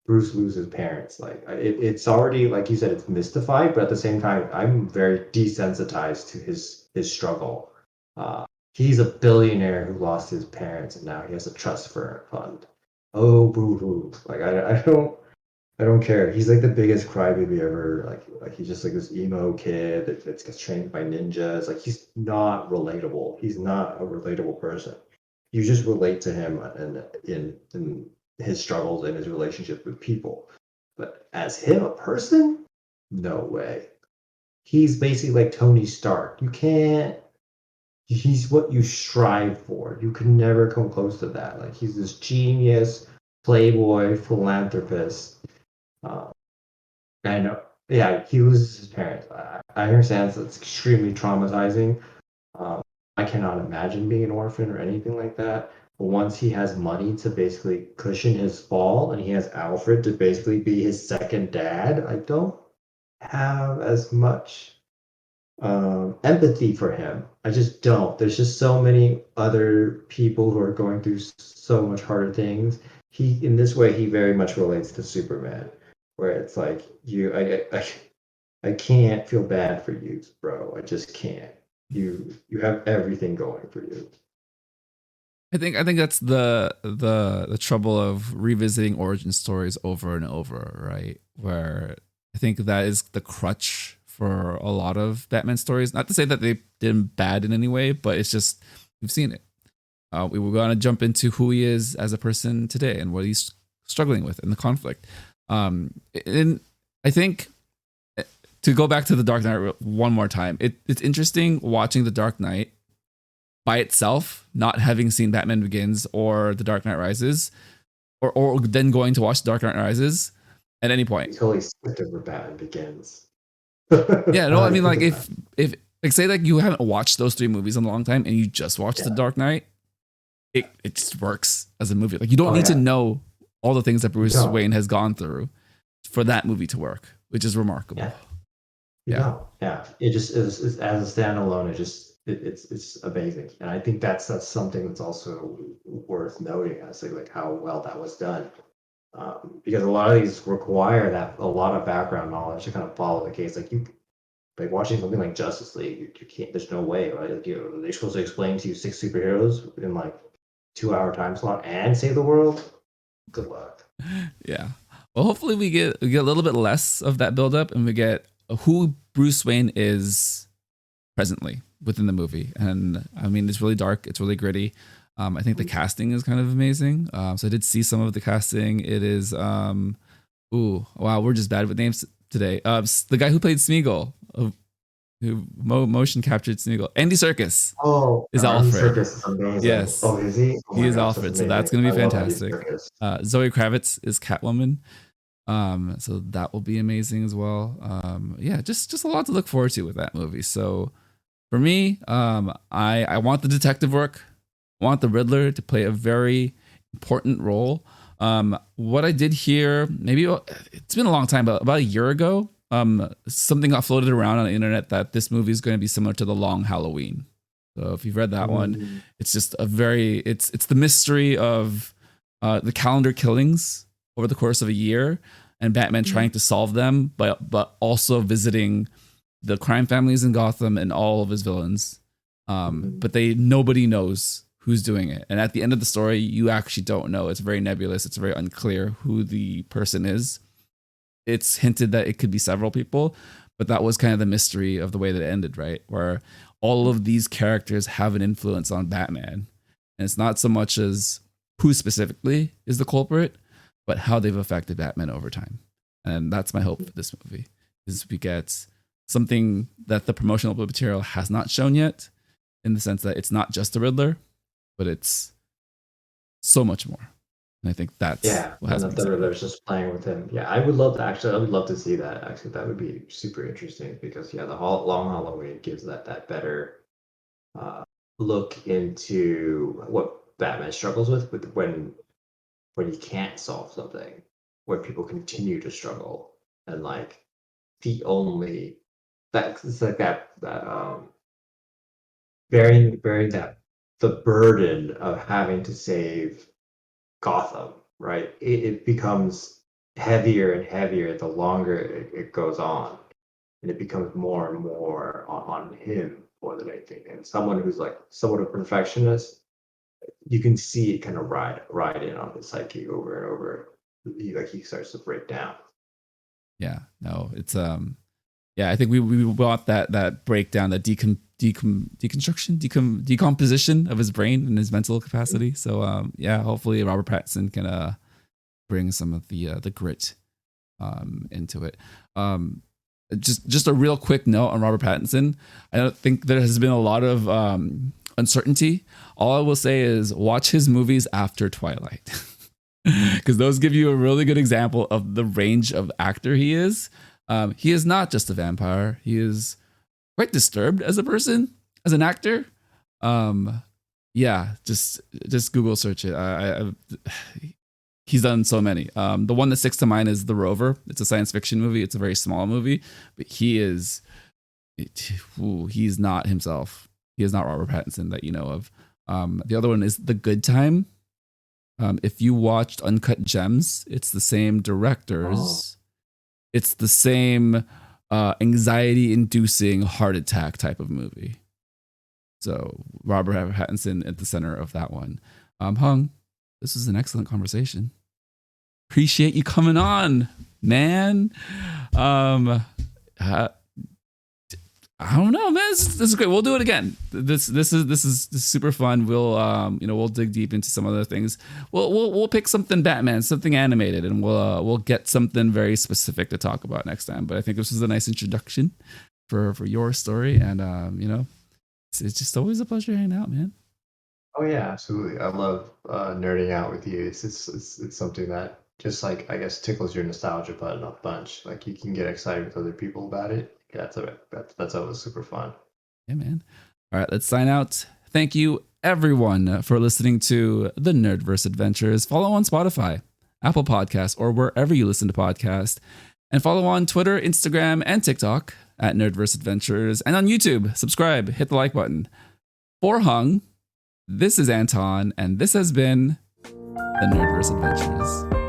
lose his parents? Like, it's already like you said, it's mystified, but at the same time, I'm very desensitized to his struggle. Uh, he's a billionaire who lost his parents, and now he has a trust fund. Oh, boo hoo! Like, I don't. I don't care. He's like the biggest crybaby ever. Like he's just like this emo kid that gets trained by ninjas. Like he's not relatable. He's not a relatable person. You just relate to him in his struggles and his relationship with people. But as him, a person, no way. He's basically like Tony Stark. You can't. He's what you strive for. You can never come close to that. Like he's this genius, playboy, philanthropist. Uh, I know. Yeah, he loses his parents. I understand it's extremely traumatizing. Um, I cannot imagine being an orphan or anything like that. But once he has money to basically cushion his fall, and he has Alfred to basically be his second dad, I don't have as much empathy for him. I just don't. There's just so many other people who are going through so much harder things. He, in this way, he very much relates to Superman, where it's like I can't feel bad for you, bro. I just can't. You have everything going for you. I think that's the trouble of revisiting origin stories over and over, right? Where I think that is the crutch for a lot of Batman stories. Not to say that they did him bad in any way, but it's just we've seen it. We were going to jump into who he is as a person today and what he's struggling with and the conflict. And I think to go back to the Dark Knight one more time, it's interesting watching the Dark Knight by itself, not having seen Batman Begins or The Dark Knight Rises, or then going to watch The Dark Knight Rises at any He point. totally skipped over Batman Begins. Yeah, no, I I mean think like of that. if like say like you haven't watched those three movies in a long time and you just watched The Yeah. Dark Knight, it just works as a movie. Like you don't Oh need to yeah. know all the things that You Bruce don't. Wayne has gone through for that movie to work, which is remarkable. Yeah. You Yeah. don't. Yeah. It just is as a standalone. It's amazing, and I think that's something that's also worth noting. I say like how well that was done. Because a lot of these require that a lot of background knowledge to kind of follow the case. Like you, like watching something like Justice League, you can't. There's no way, right? Like they're supposed to explain to you six superheroes in like 2 hour time slot and save the world. Good luck. Yeah. Well, hopefully we get a little bit less of that buildup and we get who Bruce Wayne is presently within the movie. And I mean, it's really dark. It's really gritty. I think the casting is kind of amazing. So I did see some of the casting. It is, ooh, wow, we're just bad with names today. The guy who played Smeagol, who motion captured Smeagol, Andy Serkis Oh, is Andy Alfred. Serkis is amazing. Yes, Oh, is he? Oh he my is gosh, that's Alfred. So amazing. that's going to I be love Andy fantastic. Serkis. Zoe Kravitz is Catwoman. So that will be amazing as well. Yeah, just a lot to look forward to with that movie. So for me, I want the detective work. I want the Riddler to play a very important role. What I did here, maybe it's been a long time, but about a year ago, something got floated around on the internet that this movie is going to be similar to The Long Halloween. So if you've read that one, Mm, it's just a very it's the mystery of the calendar killings over the course of a year and Batman trying to solve them, but also visiting the crime families in Gotham and all of his villains. mm, But nobody knows who's doing it. And at the end of the story, you actually don't know. It's very nebulous. It's very unclear who the person is. It's hinted that it could be several people, but that was kind of the mystery of the way that it ended, right? Where all of these characters have an influence on Batman. And it's not so much as who specifically is the culprit, but how they've affected Batman over time. And that's my hope for this movie is we get something that the promotional material has not shown yet, in the sense that it's not just the Riddler, but it's so much more. And I think that's yeah, what and has the me excited. Riddler's just playing with him. Yeah, I would love to actually. I would love to see that. Actually, that would be super interesting because yeah, the Long Halloween gives that better uh, look into what Batman struggles with when he can't solve something, where people continue to struggle, and like the only that it's like that bearing that the burden of having to save Gotham, right? It becomes heavier and heavier the longer it goes on, and it becomes more and more on him more than anything. And someone who's like somewhat a perfectionist, you can see it kind of ride in on his psyche over and over. He starts to break down. Yeah, no, it's yeah, I think we want that breakdown, that deconstruction, decomposition of his brain and his mental capacity. So yeah, hopefully Robert Pattinson can bring some of the grit into it. Just a real quick note on Robert Pattinson. I don't think there has been a lot of uncertainty. All I will say is watch his movies after Twilight, because those give you a really good example of the range of actor he is. He is not just a vampire. He is quite disturbed as a person, as an actor. Yeah, just Google search it. He's done so many. The one that sticks to mind is The Rover. It's a science fiction movie. It's a very small movie, but he's not himself. He is not Robert Pattinson that you know of. The other one is The Good Time. If you watched Uncut Gems, it's the same directors. It's the same anxiety-inducing heart attack type of movie. So Robert Pattinson at the center of that one. Hung, this was an excellent conversation. Appreciate you coming on, man. I don't know, man. This is great. We'll do it again. This is super fun. We'll we'll dig deep into some other things. We'll pick something Batman, something animated, and we'll get something very specific to talk about next time. But I think this was a nice introduction for your story, and it's just always a pleasure hanging out, man. Oh yeah, absolutely. I love nerding out with you. It's something that just like I guess tickles your nostalgia button a bunch. Like you can get excited with other people about it. That's always super fun. Yeah, man. All right, let's sign out. Thank you everyone for listening to the Nerdverse Adventures. Follow on Spotify, Apple Podcasts, or wherever you listen to podcasts. And follow on Twitter, Instagram, and TikTok at Nerdverse Adventures. And on YouTube, subscribe, hit the like button. For Hung, this is Anton, and this has been the Nerdverse Adventures.